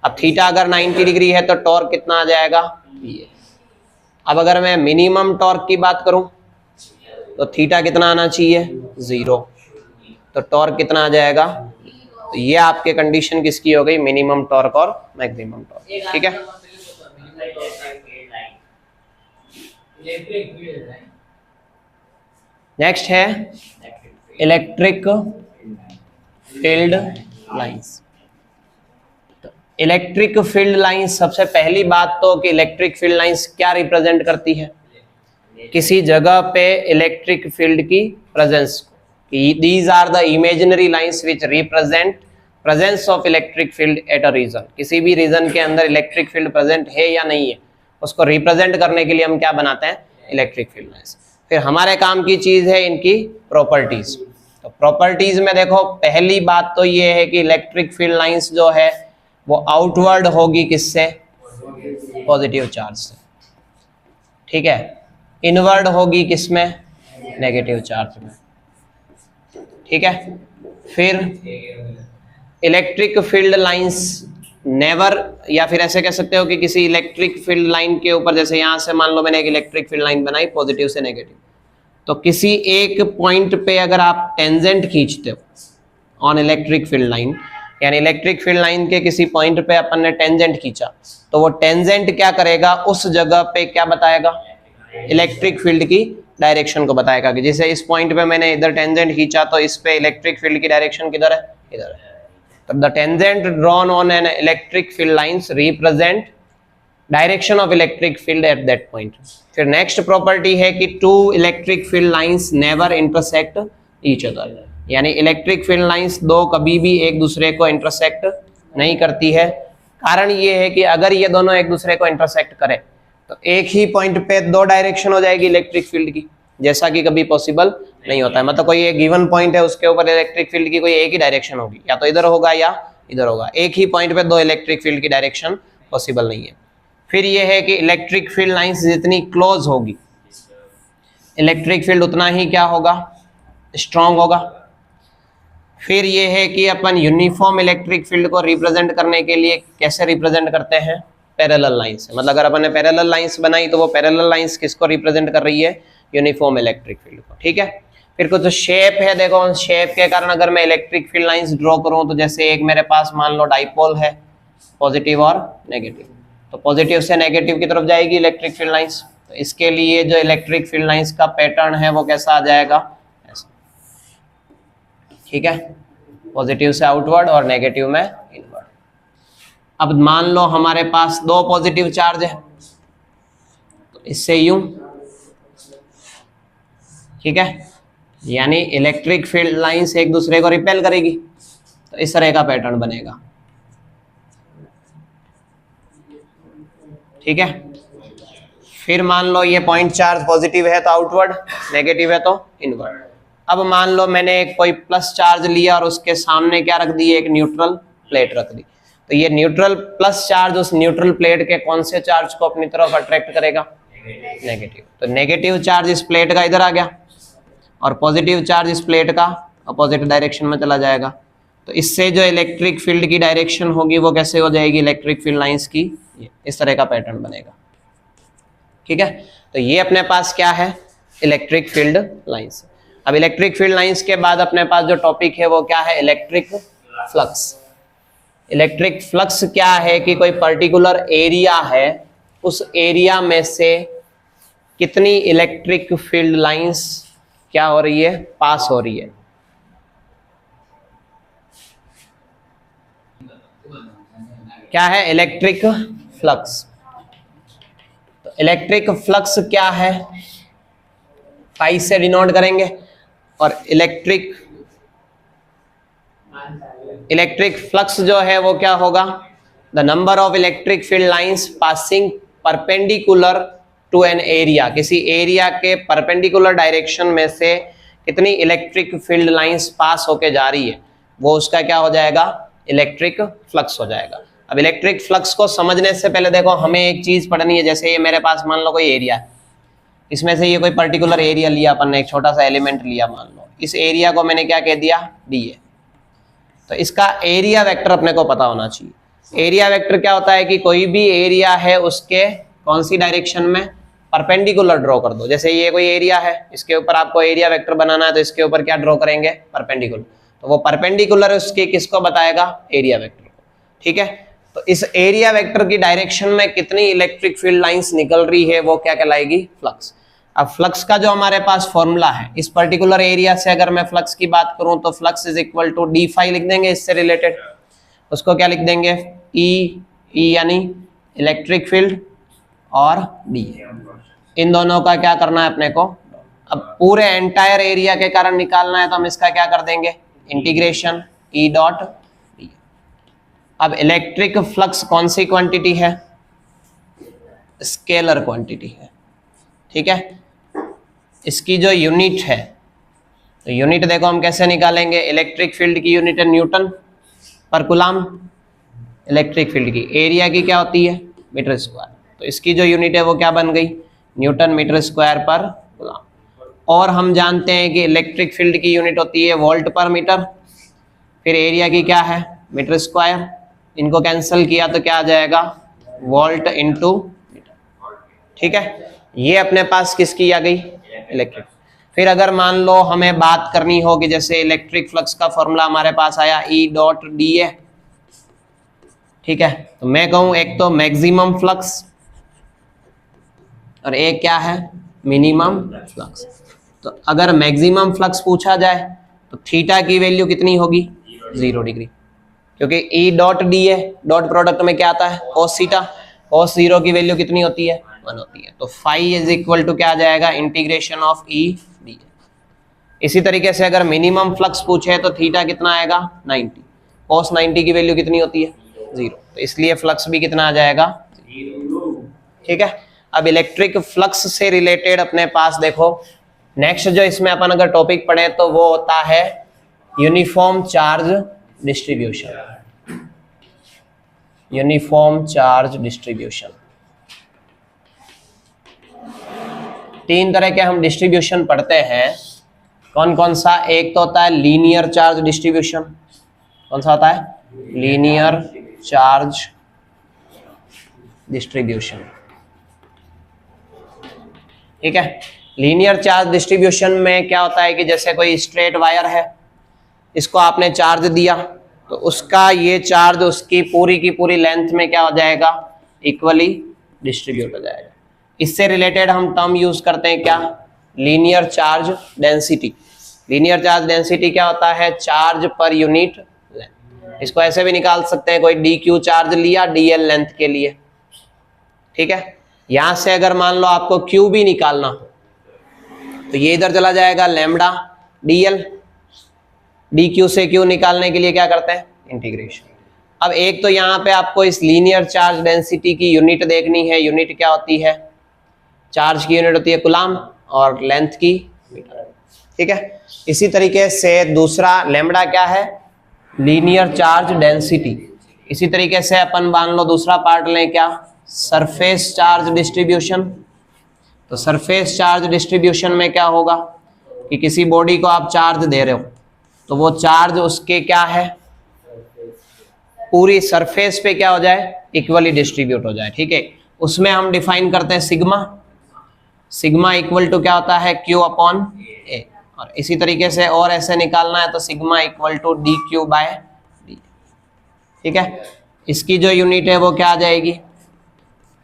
अब थीटा अगर 90 डिग्री है तो टॉर्क कितना आ जाएगा, ये। अब अगर मैं मिनिमम टॉर्क की बात करूं तो थीटा कितना आना चाहिए, 0, तो टॉर्क कितना आ जाएगा, तो ये आपके कंडीशन किसकी हो गई, मिनिमम टॉर्क और मैक्सिमम टॉर्क। ठीक है, नेक्स्ट है electric field lines. Electric field lines, सबसे पहली बात तो कि इलेक्ट्रिक फील्ड लाइंस क्या रिप्रेजेंट करती है, किसी जगह पे इलेक्ट्रिक फील्ड की प्रेजेंस को। These are the imaginary lines which represent presence of electric field at a region. किसी भी रीजन के अंदर इलेक्ट्रिक फील्ड प्रेजेंट है या नहीं है उसको रिप्रेजेंट करने के लिए हम क्या बनाते हैं, इलेक्ट्रिक फील्ड लाइंस। फिर हमारे काम की चीज है इनकी प्रॉपर्टीज। तो प्रॉपर्टीज में देखो पहली बात तो ये है कि इलेक्ट्रिक फील्ड लाइंस जो है वो आउटवर्ड होगी किससे, पॉजिटिव चार्ज से। ठीक है, इनवर्ड होगी किसमें, नेगेटिव चार्ज में। ठीक है, फिर इलेक्ट्रिक फील्ड लाइंस नेवर, या फिर ऐसे कह सकते हो कि किसी इलेक्ट्रिक फील्ड लाइन के ऊपर, जैसे यहां से मान लो मैंने एक इलेक्ट्रिक फील्ड लाइन बनाई पॉजिटिव से नेगेटिव, तो किसी एक पॉइंट पे अगर आप टेंजेंट खींचते हो ऑन इलेक्ट्रिक फील्ड लाइन, यानी इलेक्ट्रिक फील्ड लाइन के किसी पॉइंट पे अपन ने टेंजेंट खींचा, तो वो टेंजेंट क्या करेगा, उस जगह पे क्या बताएगा, इलेक्ट्रिक फील्ड की डायरेक्शन को बताएगा। कि जैसे इस पॉइंट पे मैंने इधर टेंजेंट खींचा तो इस पे इलेक्ट्रिक फील्ड की डायरेक्शन किधर है, इधर है। तो the tangent drawn on an electric field lines represent direction of electric field at that point. फिर नेक्स्ट प्रॉपर्टी है कि two electric field lines never intersect each other, यानी इलेक्ट्रिक फील्ड लाइंस दो कभी भी एक दूसरे को इंटरसेक्ट नहीं करती है। कारण ये है कि अगर ये दोनों एक दूसरे को इंटरसेक्ट करें तो एक ही पॉइंट पे दो डायरेक्शन हो जाएगी इलेक्ट्रिक फील्ड की, जैसा कि कभी पॉसिबल नहीं होता है। मतलब कोई एक गिवन पॉइंट है, उसके ऊपर इलेक्ट्रिक फील्ड की कोई एक ही डायरेक्शन होगी, या तो इधर होगा या इधर होगा। एक ही पॉइंट पे दो इलेक्ट्रिक फील्ड की डायरेक्शन पॉसिबल नहीं है। फिर ये है कि इलेक्ट्रिक फील्ड लाइंस जितनी क्लोज होगी, इलेक्ट्रिक फील्ड उतना ही क्या होगा, स्ट्रांग होगा। फिर ये है कि अपन यूनिफॉर्म इलेक्ट्रिक फील्ड को रिप्रेजेंट करने के लिए कैसे रिप्रेजेंट करते हैं, पैरेलल लाइंस से। मतलब अगर अपन ने पैरेलल लाइंस बनाई तो वो पैरेलल लाइंस किसको रिप्रेजेंट कर रही है, यूनिफॉर्म इलेक्ट्रिक फील्ड को। ठीक है, फिर कुछ शेप है, देखो शेप के कारण अगर मैं इलेक्ट्रिक फील्ड लाइंस ड्रॉ करूं तो जैसे एक मेरे पास मान लो डाइपोल है, पॉजिटिव और नेगेटिव, तो पॉजिटिव से नेगेटिव की तरफ जाएगी इलेक्ट्रिक फील्ड लाइंस। तो इसके लिए जो इलेक्ट्रिक फील्ड लाइंस का पैटर्न है वो कैसा आ जाएगा, ऐसा। ठीक है, पॉजिटिव से आउटवर्ड और नेगेटिव में इनवर्ड। अब मान लो हमारे पास दो पॉजिटिव चार्ज है, तो इससे यूं, ठीक है, यानी इलेक्ट्रिक फील्ड लाइंस एक दूसरे को रिपेल करेगी, तो इस तरह का पैटर्न बनेगा। ठीक है, फिर मान लो ये पॉइंट चार्ज पॉजिटिव है तो आउटवर्ड, नेगेटिव है तो इनवर्ड। अब मान लो मैंने एक कोई प्लस चार्ज लिया और उसके सामने क्या रख दी, एक न्यूट्रल प्लेट रख दी, तो ये न्यूट्रल प्लस चार्ज उस न्यूट्रल प्लेट के कौन से चार्ज को अपनी तरफ अट्रैक्ट करेगा, नेगेटिव। तो नेगेटिव चार्ज इस प्लेट का इधर आ गया और पॉजिटिव चार्ज इस प्लेट का अपोजिट डायरेक्शन में चला जाएगा। तो इससे जो इलेक्ट्रिक फील्ड की डायरेक्शन होगी वो कैसे हो जाएगी, इलेक्ट्रिक फील्ड लाइंस की इस तरह का पैटर्न बनेगा। ठीक है, तो ये अपने पास क्या है, इलेक्ट्रिक फील्ड लाइंस। अब इलेक्ट्रिक फील्ड लाइंस के बाद अपने पास जो टॉपिक है वो क्या है, इलेक्ट्रिक फ्लक्स। इलेक्ट्रिक फ्लक्स क्या है कि कोई पर्टिकुलर एरिया है, उस एरिया में से कितनी इलेक्ट्रिक फील्ड लाइंस क्या हो रही है, पास हो रही है। क्या है इलेक्ट्रिक फ्लक्स। तो इलेक्ट्रिक फ्लक्स क्या है, पाई से डिनोट करेंगे, और इलेक्ट्रिक फ्लक्स जो है वो क्या होगा, the number of electric field lines passing perpendicular to an area. किसी एरिया के परपेंडिकुलर डायरेक्शन में से कितनी इलेक्ट्रिक फील्ड लाइंस पास होके जा रही है, वो उसका क्या हो जाएगा, इलेक्ट्रिक फ्लक्स हो जाएगा। अब इलेक्ट्रिक फ्लक्स को समझने से पहले देखो हमें एक चीज पढ़नी है। जैसे ये मेरे पास मान लो कोई एरिया है, इसमें से ये कोई पर्टिकुलर एरिया लिया अपन ने, एक छोटा सा एलिमेंट लिया, मान लो इस एरिया को मैंने क्या कह दिया, डी है। तो इसका एरिया वेक्टर अपने को पता होना चाहिए। एरिया वेक्टर क्या होता है कि कोई भी एरिया है उसके कौन सी डायरेक्शन में परपेंडिकुलर ड्रॉ कर दो। जैसे ये कोई एरिया है, इसके ऊपर आपको एरिया वेक्टर बनाना है, तो इसके ऊपर क्या ड्रॉ करेंगे, परपेंडिकुलर। तो वो परपेंडिकुलर उसके किसको बताएगा, एरिया वेक्टर को। ठीक है, तो इस एरिया वेक्टर की डायरेक्शन में कितनी इलेक्ट्रिक फील्ड लाइंस निकल रही है वो क्या कहलाएगी, फ्लक्स। अब फ्लक्स का जो हमारे पास फॉर्मूला है, इस पर्टिकुलर एरिया से अगर मैं फ्लक्स की बात करूं तो flux is equal to d phi लिख देंगे, इससे रिलेटेड उसको क्या लिख देंगे, ई यानी इलेक्ट्रिक फील्ड और डी, इन दोनों का क्या करना है अपने को। अब पूरे एंटायर एरिया के कारण निकालना है तो हम इसका क्या कर देंगे, इंटीग्रेशन ई डॉट डी। अब इलेक्ट्रिक फ्लक्स कौन सी क्वांटिटी है, स्केलर क्वांटिटी है। ठीक है, इसकी जो यूनिट है, तो यूनिट देखो हम कैसे निकालेंगे, इलेक्ट्रिक फील्ड की यूनिट है न्यूटन पर कूलम, इलेक्ट्रिक फील्ड की एरिया की क्या होती है, मीटर स्क्वायर। तो इसकी जो यूनिट है वो क्या बन गई, न्यूटन मीटर स्क्वायर पर कूलम। और हम जानते हैं कि इलेक्ट्रिक फील्ड की यूनिट होती है वोल्ट पर मीटर, फिर एरिया की क्या है, मीटर स्क्वायर। इनको कैंसिल किया तो क्या आ जाएगा, वोल्ट इंटू मीटर। ठीक है, ये अपने पास किसकी आ गई, इलेक्ट्रिक। फिर अगर मान लो हमें बात करनी हो कि जैसे इलेक्ट्रिक फ्लक्स का फॉर्मूला हमारे पास आया E डॉट डी है, ठीक है, तो मैं कहूं एक तो मैक्सिमम फ्लक्स और एक क्या है, मिनिमम फ्लक्स। तो अगर मैक्सिमम फ्लक्स पूछा जाए तो थीटा की वैल्यू कितनी होगी, 0 डिग्री, क्योंकि E डॉट डी है, डॉट प्रोडक्ट में क्या आता है, cos थीटा, cos 0 की वैल्यू कितनी होती है, 1 होती है। तो फाई इज इक्वल टू क्या आ जाएगा, इंटीग्रेशन ऑफ E डी। इसी तरीके से अगर मिनिमम फ्लक्स पूछे तो थीटा कितना आएगा, 90, cos 90 की वैल्यू कितनी होती है, 0, तो इसलिए फ्लक्स भी कितना आ जाएगा, 0। ठीक है, अब इलेक्ट्रिक फ्लक्स से रिलेटेड अपने पास देखो नेक्स्ट जो इसमें अपन अगर टॉपिक पढ़े तो वो होता है uniform charge distribution. Uniform charge distribution, तीन तरह के हम डिस्ट्रीब्यूशन पढ़ते हैं, कौन कौन सा, एक तो होता है लीनियर चार्ज डिस्ट्रीब्यूशन, कौन सा होता है, लीनियर चार्ज डिस्ट्रीब्यूशन, ठीक है। लीनियर चार्ज डिस्ट्रीब्यूशन में क्या होता है कि जैसे कोई स्ट्रेट वायर है, इसको आपने चार्ज दिया तो उसका ये चार्ज उसकी पूरी की पूरी लेंथ में क्या हो जाएगा, इक्वली डिस्ट्रीब्यूट हो जाएगा। इससे रिलेटेड हम टर्म यूज करते हैं क्या, linear charge density. Linear charge density क्या होता है, चार्ज पर यूनिट लेंथ। इसको ऐसे भी निकाल सकते हैं, कोई डी क्यू चार्ज लिया डीएल लेंथ के लिए, ठीक है। यहां से अगर मान लो आपको क्यू भी निकालना हो तो ये इधर चला जाएगा लैम्डा डीएल, डी क्यू से क्यू निकालने के लिए क्या करते हैं, इंटीग्रेशन। अब एक तो यहाँ पे आपको इस लीनियर चार्ज डेंसिटी की यूनिट देखनी है, यूनिट क्या होती है, चार्ज की यूनिट होती है कूलम और लेंथ की मीटर, ठीक है। इसी तरीके से दूसरा लैम्डा क्या है, लीनियर चार्ज डेंसिटी। इसी तरीके से अपन मान लो दूसरा पार्ट लें क्या, सरफेस चार्ज डिस्ट्रीब्यूशन। तो सरफेस चार्ज डिस्ट्रीब्यूशन में क्या होगा कि किसी बॉडी को आप चार्ज दे रहे हो तो वो चार्ज उसके क्या है, पूरी सरफेस पे क्या हो जाए, इक्वली डिस्ट्रीब्यूट हो जाए, ठीक है। उसमें हम डिफाइन करते हैं सिग्मा, सिग्मा इक्वल टू क्या होता है, क्यू अपॉन ए। और इसी तरीके से और ऐसे निकालना है तो sigma equal to d q by d, ठीक है। इसकी जो यूनिट है वो क्या आ जाएगी,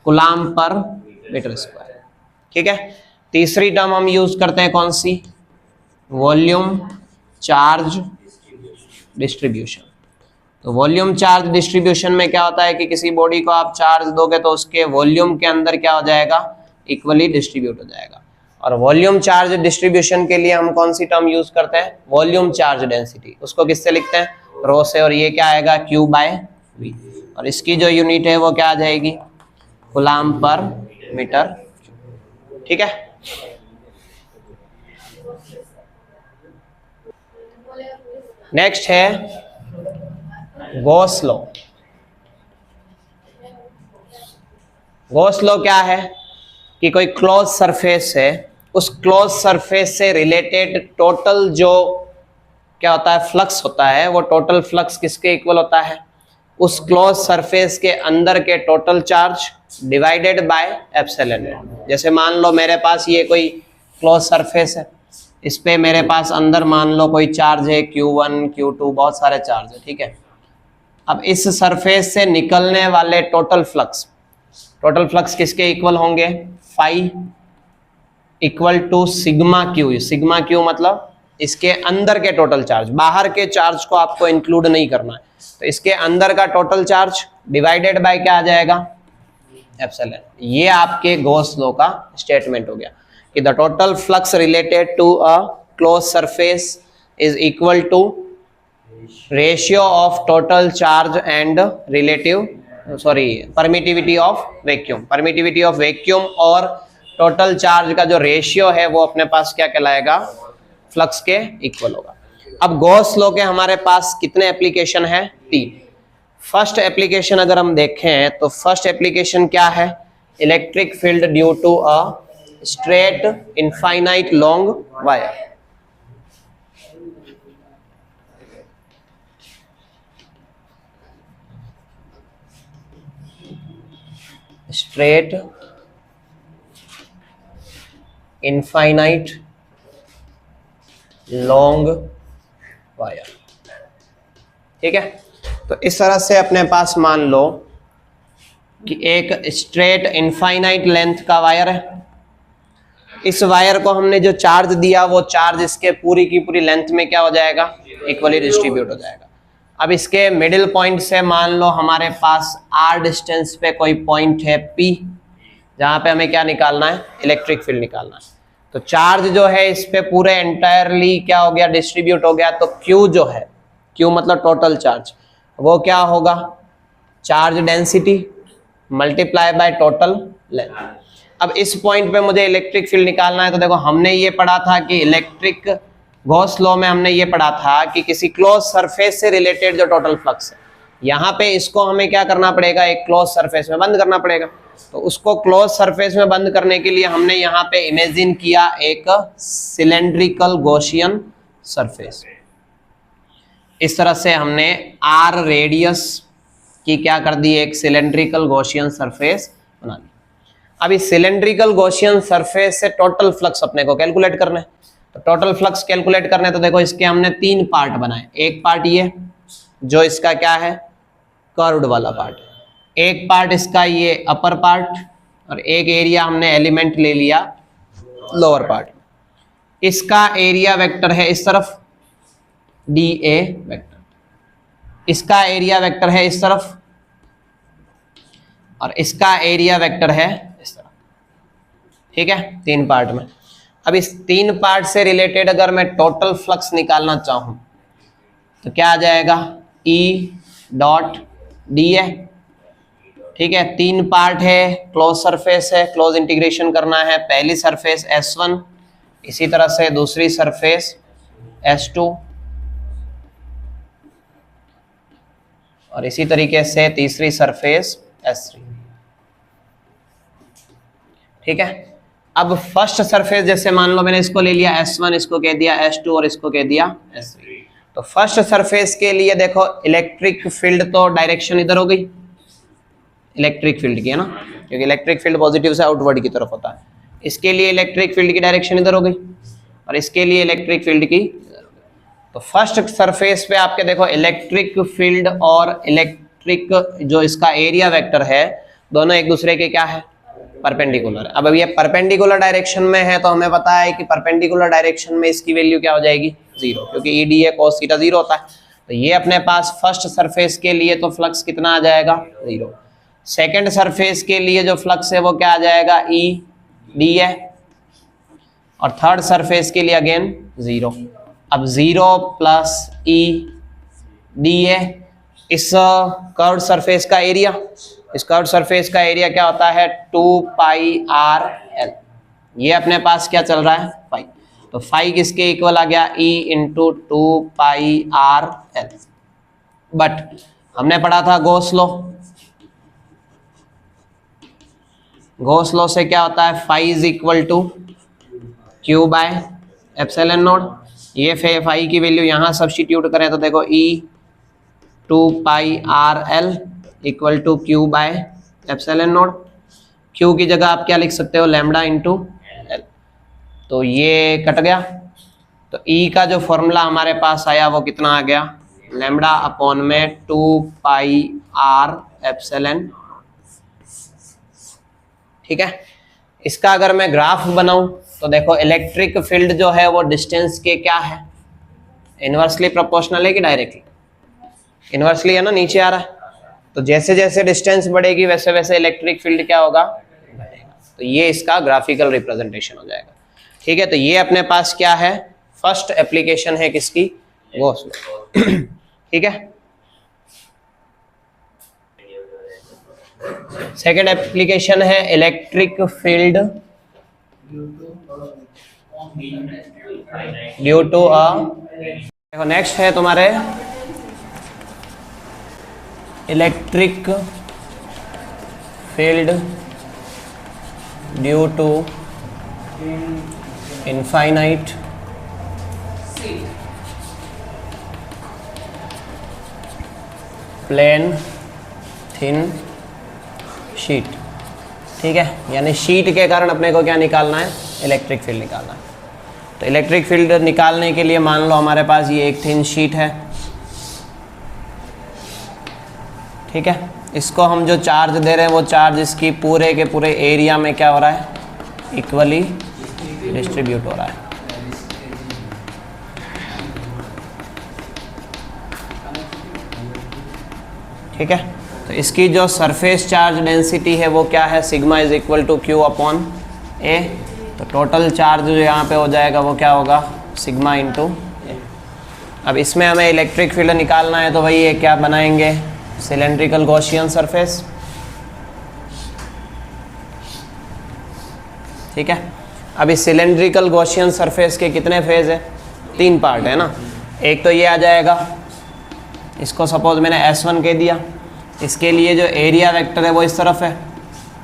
कूलम पर मीटर स्क्वायर, ठीक है। तीसरी टर्म हम यूज करते हैं कौन सी, वॉल्यूम चार्ज डिस्ट्रीब्यूशन। तो वॉल्यूम चार्ज डिस्ट्रीब्यूशन में क्या होता है कि किसी बॉडी को आप चार्ज दोगे तो उसके वॉल्यूम के अंदर क्या हो जाएगा, इक्वली डिस्ट्रीब्यूट हो जाएगा। और वॉल्यूम चार्ज डिस्ट्रीब्यूशन के लिए हम कौन सी टर्म यूज करते हैं, वॉल्यूम चार्ज डेंसिटी। उसको किससे लिखते हैं, रो से, और ये क्या आएगा, क्यू बाय वी। और इसकी जो यूनिट है वो क्या आ जाएगी, कूलम पर मीटर, ठीक है। नेक्स्ट है गॉस लॉ। गॉस लॉ क्या है कि कोई क्लोज सरफेस है, उस क्लोज सरफेस से रिलेटेड टोटल जो क्या होता है, फ्लक्स होता है, वो टोटल फ्लक्स किसके इक्वल होता है, उस क्लोज सरफेस के अंदर के total charge divided by epsilon not. जैसे मान लो मेरे पास ये कोई क्लोज सरफेस है, इस पे मेरे पास अंदर मान लो कोई चार्ज है Q1 Q2, बहुत सारे चार्ज है, ठीक है। अब इस सरफेस से निकलने वाले टोटल फ्लक्स किसके इक्वल होंगे, phi equal to sigma q. Sigma q मतलब इसके अंदर के टोटल चार्ज, बाहर के चार्ज को आपको इंक्लूड नहीं करना है, तो इसके अंदर का टोटल चार्ज डिवाइडेड बाय क्या आ जाएगा, एप्सिलॉन। ये आपके गॉस लॉ का स्टेटमेंट हो गया कि the total flux related to a close surface is equal to ratio of total charge and permittivity of vacuum. Permittivity of vacuum और टोटल चार्ज का जो रेशियो है वो अपने पास क्या कहलाएगा, फ्लक्स के इक्वल होगा। अब गॉस लॉ के हमारे पास कितने एप्लीकेशन है, 3। फर्स्ट एप्लीकेशन अगर हम देखें तो फर्स्ट एप्लीकेशन क्या है, electric field due to a straight infinite long wire. Straight infinite long wire. ठीक है, तो इस तरह से अपने पास मान लो कि एक स्ट्रेट इनफाइनाइट लेंथ का वायर है। इस वायर को हमने जो चार्ज दिया वो चार्ज इसके पूरी की पूरी लेंथ में क्या हो जाएगा, इक्वली डिस्ट्रीब्यूट हो जाएगा। अब इसके मिडिल पॉइंट से मान लो हमारे पास r डिस्टेंस पे कोई पॉइंट है P, जहां पे हमें क्या निकालना है, इलेक्ट्रिक फील्ड निकालना है। तो चार्ज जो है इस पे पूरे एंटायरली क्या हो गया, डिस्ट्रीब्यूट हो गया। तो Q जो है, Q मतलब टोटल चार्ज, वो क्या होगा, charge density multiply by total length. अब इस पॉइंट पे मुझे इलेक्ट्रिक फील्ड निकालना है। तो देखो हमने ये पढ़ा था कि इलेक्ट्रिक गॉस लॉ में हमने ये पढ़ा था कि किसी क्लोज सरफेस से रिलेटेड जो टोटल फ्लक्स है, यहाँ पे इसको हमें क्या करना पड़ेगा, एक क्लोज सरफेस में बंद करना पड़ेगा। तो उसको क्लोज सरफेस में बंद करने के लिए हमने यहाँ पे इमेजिन किया एक सिलेंड्रिकल गॉसियन सरफेस। इस तरह से हमने r रेडियस की क्या कर दी, एक सिलेंड्रिकल गॉसियन सरफेस बना दी। अब इस सिलेंड्रिकल गॉसियन सरफेस से टोटल फ्लक्स अपने को कैलकुलेट करना है। तो टोटल फ्लक्स कैलकुलेट करने, तो देखो इसके हमने 3 पार्ट बनाए। एक पार्ट ये जो इसका क्या है, कर्व्ड वाला पार्ट, एक पार्ट इसका ये अपर पार्ट, और एक एरिया हमने एलिमेंट ले लिया लोअर पार्ट। इसका एरिया वेक्टर है इस तरफ dA वेक्टर, इसका एरिया वेक्टर है इस तरफ, और इसका एरिया वेक्टर है इस तरफ। ठीक है, 3 पार्ट में। अब इस 3 पार्ट से रिलेटेड अगर मैं टोटल फ्लक्स निकालना चाहूं तो क्या आ जाएगा, E डॉट dA। ठीक है, 3 पार्ट है, क्लोज सरफेस है, क्लोज इंटीग्रेशन करना है। पहली सरफेस S1, इसी तरह से दूसरी सरफेस S2, और इसी तरीके से तीसरी सरफेस S3। ठीक है, अब फर्स्ट सरफेस जैसे मान लो मैंने इसको ले लिया S1, इसको कह दिया S2 और इसको कह दिया S3। तो फर्स्ट सरफेस के लिए देखो इलेक्ट्रिक फील्ड तो डायरेक्शन इधर हो गई इलेक्ट्रिक फील्ड की, है ना, क्योंकि इलेक्ट्रिक फील्ड पॉजिटिव से आउटवर्ड की तरफ होता है। इसके लिए इलेक्ट्रिक फील्ड की डायरेक्शन इधर हो गई, और इसके लिए इलेक्ट्रिक फील्ड की। तो फर्स्ट सरफेस पे आपके देखो इलेक्ट्रिक फील्ड और इलेक्ट्रिक जो इसका एरिया वेक्टर है, दोनों एक दूसरे के क्या है, परपेंडिकुलर। अब ये परपेंडिकुलर डायरेक्शन में है, तो हमें पता है कि परपेंडिकुलर डायरेक्शन में इसकी वैल्यू क्या हो जाएगी, 0, क्योंकि E D A cos theta 0 होता है। तो ये अपने पास फर्स्ट सरफेस के लिए तो फ्लक्स कितना आ जाएगा, 0। सेकेंड सरफेस के लिए जो फ्लक्स है वो क्या आ जाएगा, ई डी ए, और थर्ड सरफेस के लिए अगेन 0। अब 0 प्लस ई डी ए, इस कर्व्ड सरफेस का एरिया, इस कर्व्ड सरफेस का एरिया क्या होता है, 2 पाई आर एल। ये अपने पास क्या चल रहा है, फाई। तो फाई किसके इक्वल आ गया, E into 2 pi r L. But हमने पढ़ा था गॉस लॉ, गॉस लॉ से क्या होता है, phi is equal to q by epsilon naught. ये फाई की वैल्यू यहाँ सब्स्टिट्यूट करें तो देखो E 2 pi r l equal to q by epsilon naught. Q की जगह आप क्या लिख सकते हो, लैम्डा इंटू एल। तो ये कट गया, तो E का जो फॉर्मूला हमारे पास आया वो कितना आ गया, लैम्डा अपॉन में 2 पाई आर एप्सिलॉन। ठीक है, इसका अगर मैं ग्राफ बनाऊं तो देखो इलेक्ट्रिक फील्ड जो है वो डिस्टेंस के क्या है, इनवर्सली प्रोपोर्शनल है कि डायरेक्टली, इनवर्सली है ना, नीचे आ रहा है। तो जैसे जैसे डिस्टेंस बढ़ेगी वैसे वैसे इलेक्ट्रिक फील्ड क्या होगा, बढ़ेगा। तो ये इसका ग्राफिकल रिप्रेजेंटेशन हो जाएगा। ठीक है, तो ये अपने पास क्या है, फर्स्ट एप्लीकेशन है किसकी, गॉस लॉ। ठीक है, सेकेंड एप्लीकेशन है electric field due to a, देखो नेक्स्ट है तुम्हारे electric field due to infinite plane thin sheet. ठीक है, यानी शीट के कारण अपने को क्या निकालना है, इलेक्ट्रिक फील्ड निकालना है। तो इलेक्ट्रिक फील्ड निकालने के लिए मान लो हमारे पास ये एक थिन शीट है, ठीक है। इसको हम जो चार्ज दे रहे हैं वो चार्ज इसकी पूरे के पूरे एरिया में क्या हो रहा है, इक्वली डिस्ट्रीब्यूट हो रहा है। ठीक है, तो इसकी जो सरफेस चार्ज डेंसिटी है वो क्या है, sigma is equal to q upon a. तो टोटल चार्ज जो यहाँ पे हो जाएगा वो क्या होगा, सिग्मा इंटू ए। अब इसमें हमें इलेक्ट्रिक फील्ड निकालना है, तो भाई ये क्या बनाएंगे, सिलेंड्रिकल गॉसियन सरफेस। ठीक है, अब इस सिलेंड्रिकल गॉसियन सरफेस के कितने फेज है, 3 पार्ट है ना। एक तो ये आ जाएगा, इसको सपोज मैंने S1 कह दिया, इसके लिए जो एरिया वेक्टर है वो इस तरफ है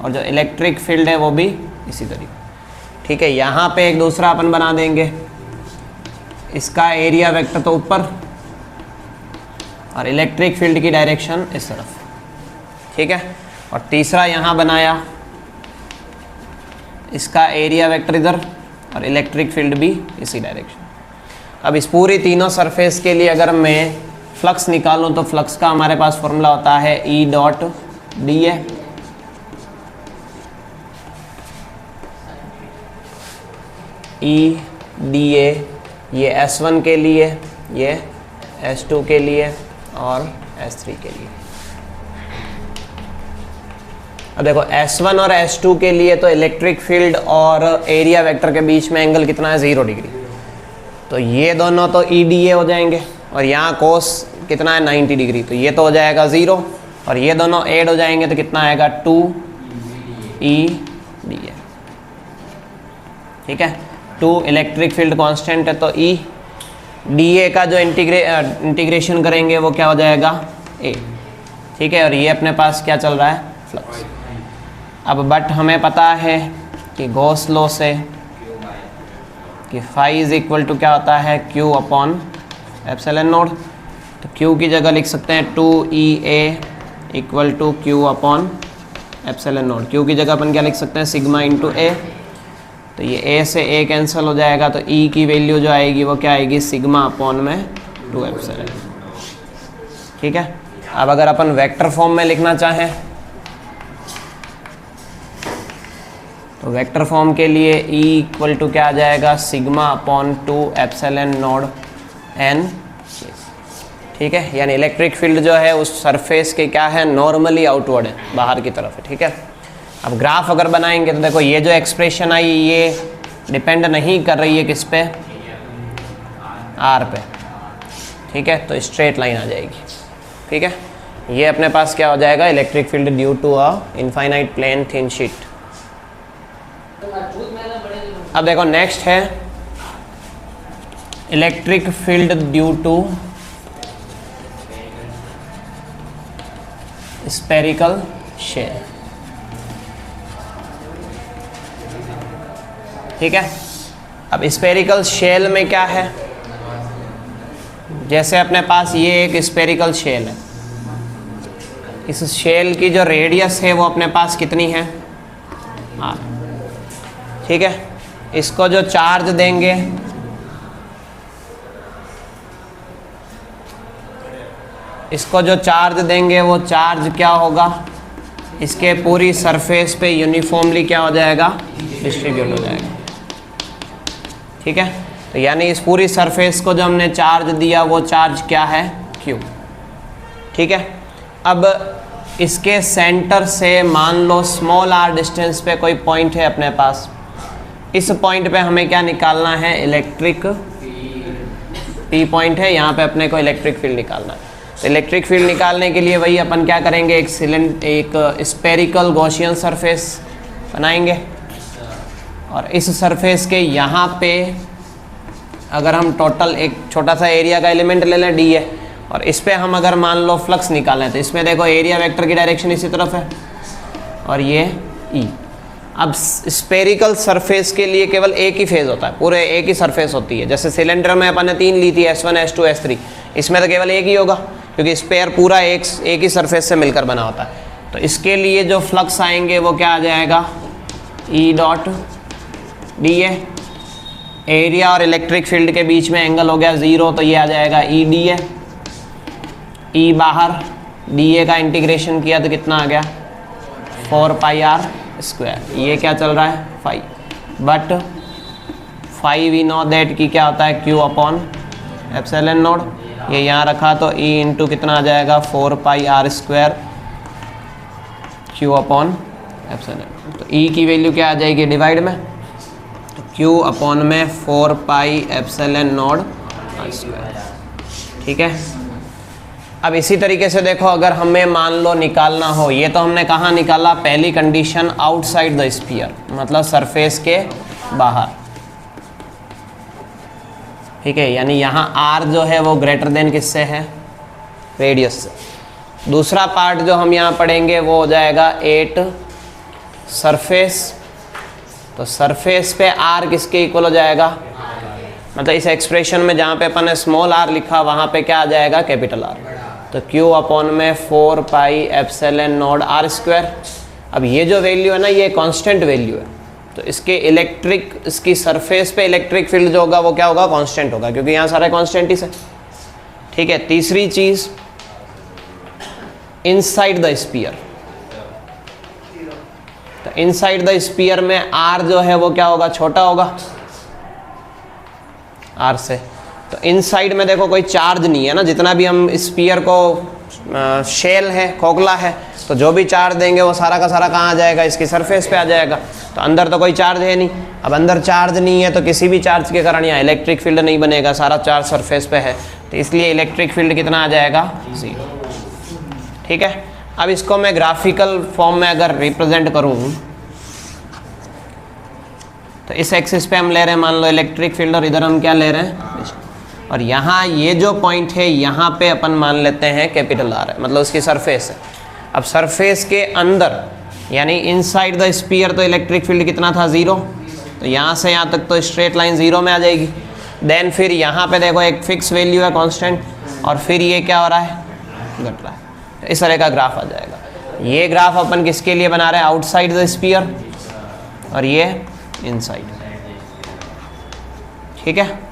और जो इलेक्ट्रिक फील्ड है वो भी इसी तरीके। ठीक है, यहाँ पे एक दूसरा अपन बना देंगे, इसका एरिया वेक्टर तो ऊपर और इलेक्ट्रिक फील्ड की डायरेक्शन इस तरफ। ठीक है, और तीसरा यहाँ बनाया, इसका एरिया वेक्टर इधर और इलेक्ट्रिक फील्ड भी इसी डायरेक्शन। अब इस पूरी तीनों सरफेस के लिए अगर मैं फ्लक्स निकालूं तो फ्लक्स का हमारे पास फॉर्मूला होता है E dot D A. E D A, ये S1 के लिए, ये S2 के लिए और S3 के लिए। अब देखो S1 और S2 के लिए तो इलेक्ट्रिक फील्ड और एरिया वेक्टर के बीच में एंगल कितना है, 0 डिग्री। तो ये दोनों तो E डी ए हो जाएंगे और यहाँ कोस कितना है, 90 डिग्री। तो ये तो हो जाएगा 0 और ये दोनों ऐड हो जाएंगे तो कितना आएगा, 2 E डी ए। ठीक है, 2 इलेक्ट्रिक फील्ड कांस्टेंट है तो E डी ए का जो इंटीग्रेशन करेंगे वो क्या हो जाएगा, A। ठीक है, और ये अपने पास क्या चल रहा है, फ्लक्स। अब बट हमें पता है कि गॉस लॉ से कि फाई इज इक्वल टू क्या होता है, Q अपॉन एप्सिलॉन नॉट। तो Q की जगह लिख सकते हैं 2EA equal to Q upon epsilon naught. Q की जगह अपन क्या लिख सकते हैं, सिग्मा इंटू A। तो ये A से A कैंसिल हो जाएगा, तो E की वैल्यू जो आएगी वो क्या आएगी, सिग्मा अपॉन में 2 एप्सिलॉन। ठीक है, अब अगर अपन वेक्टर फॉर्म में लिखना चाहें तो वेक्टर फॉर्म के लिए E इक्वल टू क्या आ जाएगा, sigma upon 2 epsilon not n। ठीक है, यानी इलेक्ट्रिक फील्ड जो है उस सरफेस के क्या है, नॉर्मली आउटवर्ड है, बाहर की तरफ है। ठीक है, अब ग्राफ अगर बनाएंगे तो देखो ये जो एक्सप्रेशन आई ये डिपेंड नहीं कर रही है किस पे, R पे। ठीक है, तो स्ट्रेट लाइन आ जाएगी। ठीक है, ये अपने पास क्या हो जाएगा, electric field due to a infinite plane thin sheet. अब देखो नेक्स्ट है electric field due to spherical shell. ठीक है, अब स्फेरिकल शेल में क्या है, जैसे अपने पास ये एक स्फेरिकल शेल है, इस शेल की जो रेडियस है वो अपने पास कितनी है, R। ठीक है, इसको जो चार्ज देंगे वो चार्ज क्या होगा, इसके पूरी सरफेस पे यूनिफॉर्मली क्या हो जाएगा, डिस्ट्रीब्यूट हो जाएगा। ठीक है, तो यानी इस पूरी सरफेस को जो हमने चार्ज दिया वो चार्ज क्या है, Q। ठीक है, अब इसके सेंटर से मान लो स्मॉल r डिस्टेंस पे कोई पॉइंट है अपने पास, इस पॉइंट पे हमें क्या निकालना है, इलेक्ट्रिक P पॉइंट है, यहाँ पे अपने को इलेक्ट्रिक फील्ड निकालना है। तो इलेक्ट्रिक फील्ड निकालने के लिए वही अपन क्या करेंगे, एक स्फेरिकल गॉसियन सरफेस बनाएंगे और इस सरफेस के यहाँ पे अगर हम टोटल एक छोटा सा एरिया का एलिमेंट ले लें, डी है, और इस पे हम अगर मान लो फ्लक्स निकालें तो इसमें देखो एरिया वेक्टर की डायरेक्शन इसी तरफ है और ये E। अब स्फेरिकल सरफेस के लिए केवल एक ही फेज होता है, पूरे एक ही सरफेस होती है। जैसे सिलेंडर में अपन ने 3 ली थी, S1 S2 S3, इसमें तो केवल एक ही होगा क्योंकि स्पेयर पूरा एक ही सरफेस से मिलकर बना होता है। तो इसके लिए जो फ्लक्स आएंगे वो क्या आ जाएगा, E dot D A. Area और इलेक्ट्रिक फील्ड के बीच में एंगल हो गया 0, तो ये आ जाएगा ई डी ए, ई बाहर, डी ए का इंटीग्रेशन किया तो कितना आ गया 4 पाई आर स्क्वायर। ये क्या चल रहा है 5, बट 5 वी नो दैट की क्या होता है क्यू अपॉन एप्सिलॉन नॉट। ये यहाँ रखा तो ई इंटू कितना आ जाएगा 4 pi r square q upon epsilon. तो ई की वैल्यू क्या आ जाएगी डिवाइड में, तो क्यू अपॉन में 4 pi epsilon naught r square. ठीक है, अब इसी तरीके से देखो, अगर हमें मान लो निकालना हो, ये तो हमने कहाँ निकाला, पहली कंडीशन आउटसाइड द स्फीयर, मतलब सरफेस के बाहर। ठीक है, यानी यहाँ आर जो है वो ग्रेटर देन किससे है, रेडियस से। दूसरा पार्ट जो हम यहाँ पढ़ेंगे वो हो जाएगा 8 सरफेस, तो सरफेस पे आर किसके इक्वल हो जाएगा, मतलब इस एक्सप्रेशन में जहाँ पे अपन ने स्मॉल आर लिखा वहाँ पे क्या आ जाएगा कैपिटल आर, तो क्यू अपॉन में 4 pi epsilon naught r square. अब ये जो वैल्यू है ना ये कांस्टेंट वैल्यू है, तो इसके इसकी सरफेस पे इलेक्ट्रिक फील्ड जो होगा वो क्या होगा, कांस्टेंट होगा, क्योंकि यहाँ सारे कांस्टेंट ही है। ठीक है, तीसरी चीज इनसाइड द स्फीयर, तो इनसाइड द स्फीयर में आर जो है वो क्या होगा, छोटा होगा आर से। तो इनसाइड में देखो कोई चार्ज नहीं है ना, जितना भी हम स्फीयर को शेल है, खोखला है, तो जो भी चार्ज देंगे वो सारा का सारा कहाँ आ जाएगा, इसकी सरफेस पे आ जाएगा। तो अंदर तो कोई चार्ज है नहीं, अब अंदर चार्ज नहीं है तो किसी भी चार्ज के कारण यहाँ इलेक्ट्रिक फील्ड नहीं बनेगा, सारा चार्ज सरफेस पे है, तो इसलिए इलेक्ट्रिक फील्ड कितना आ जाएगा 0। ठीक है, अब इसको मैं ग्राफिकल फॉर्म में अगर रिप्रेजेंट करूँ, तो इस एक्सिस पे हम ले रहे हैं मान लो इलेक्ट्रिक फील्ड, और इधर हम क्या ले रहे हैं, और यहाँ ये जो पॉइंट है यहाँ पे अपन मान लेते हैं कैपिटल आर है, मतलब उसकी सरफेस है। अब सरफेस के अंदर यानी इनसाइड द स्फीयर तो इलेक्ट्रिक फील्ड कितना था 0, तो यहाँ से यहाँ तक तो स्ट्रेट लाइन 0 में आ जाएगी। देन फिर यहाँ पे देखो एक फिक्स वैल्यू है कांस्टेंट, और फिर ये क्या हो रहा है, घट रहा है, तो इस तरह का ग्राफ आ जाएगा। ये ग्राफ अपन किसके लिए बना रहे हैं, आउटसाइड द स्फीयर, और ये इनसाइड। ठीक है।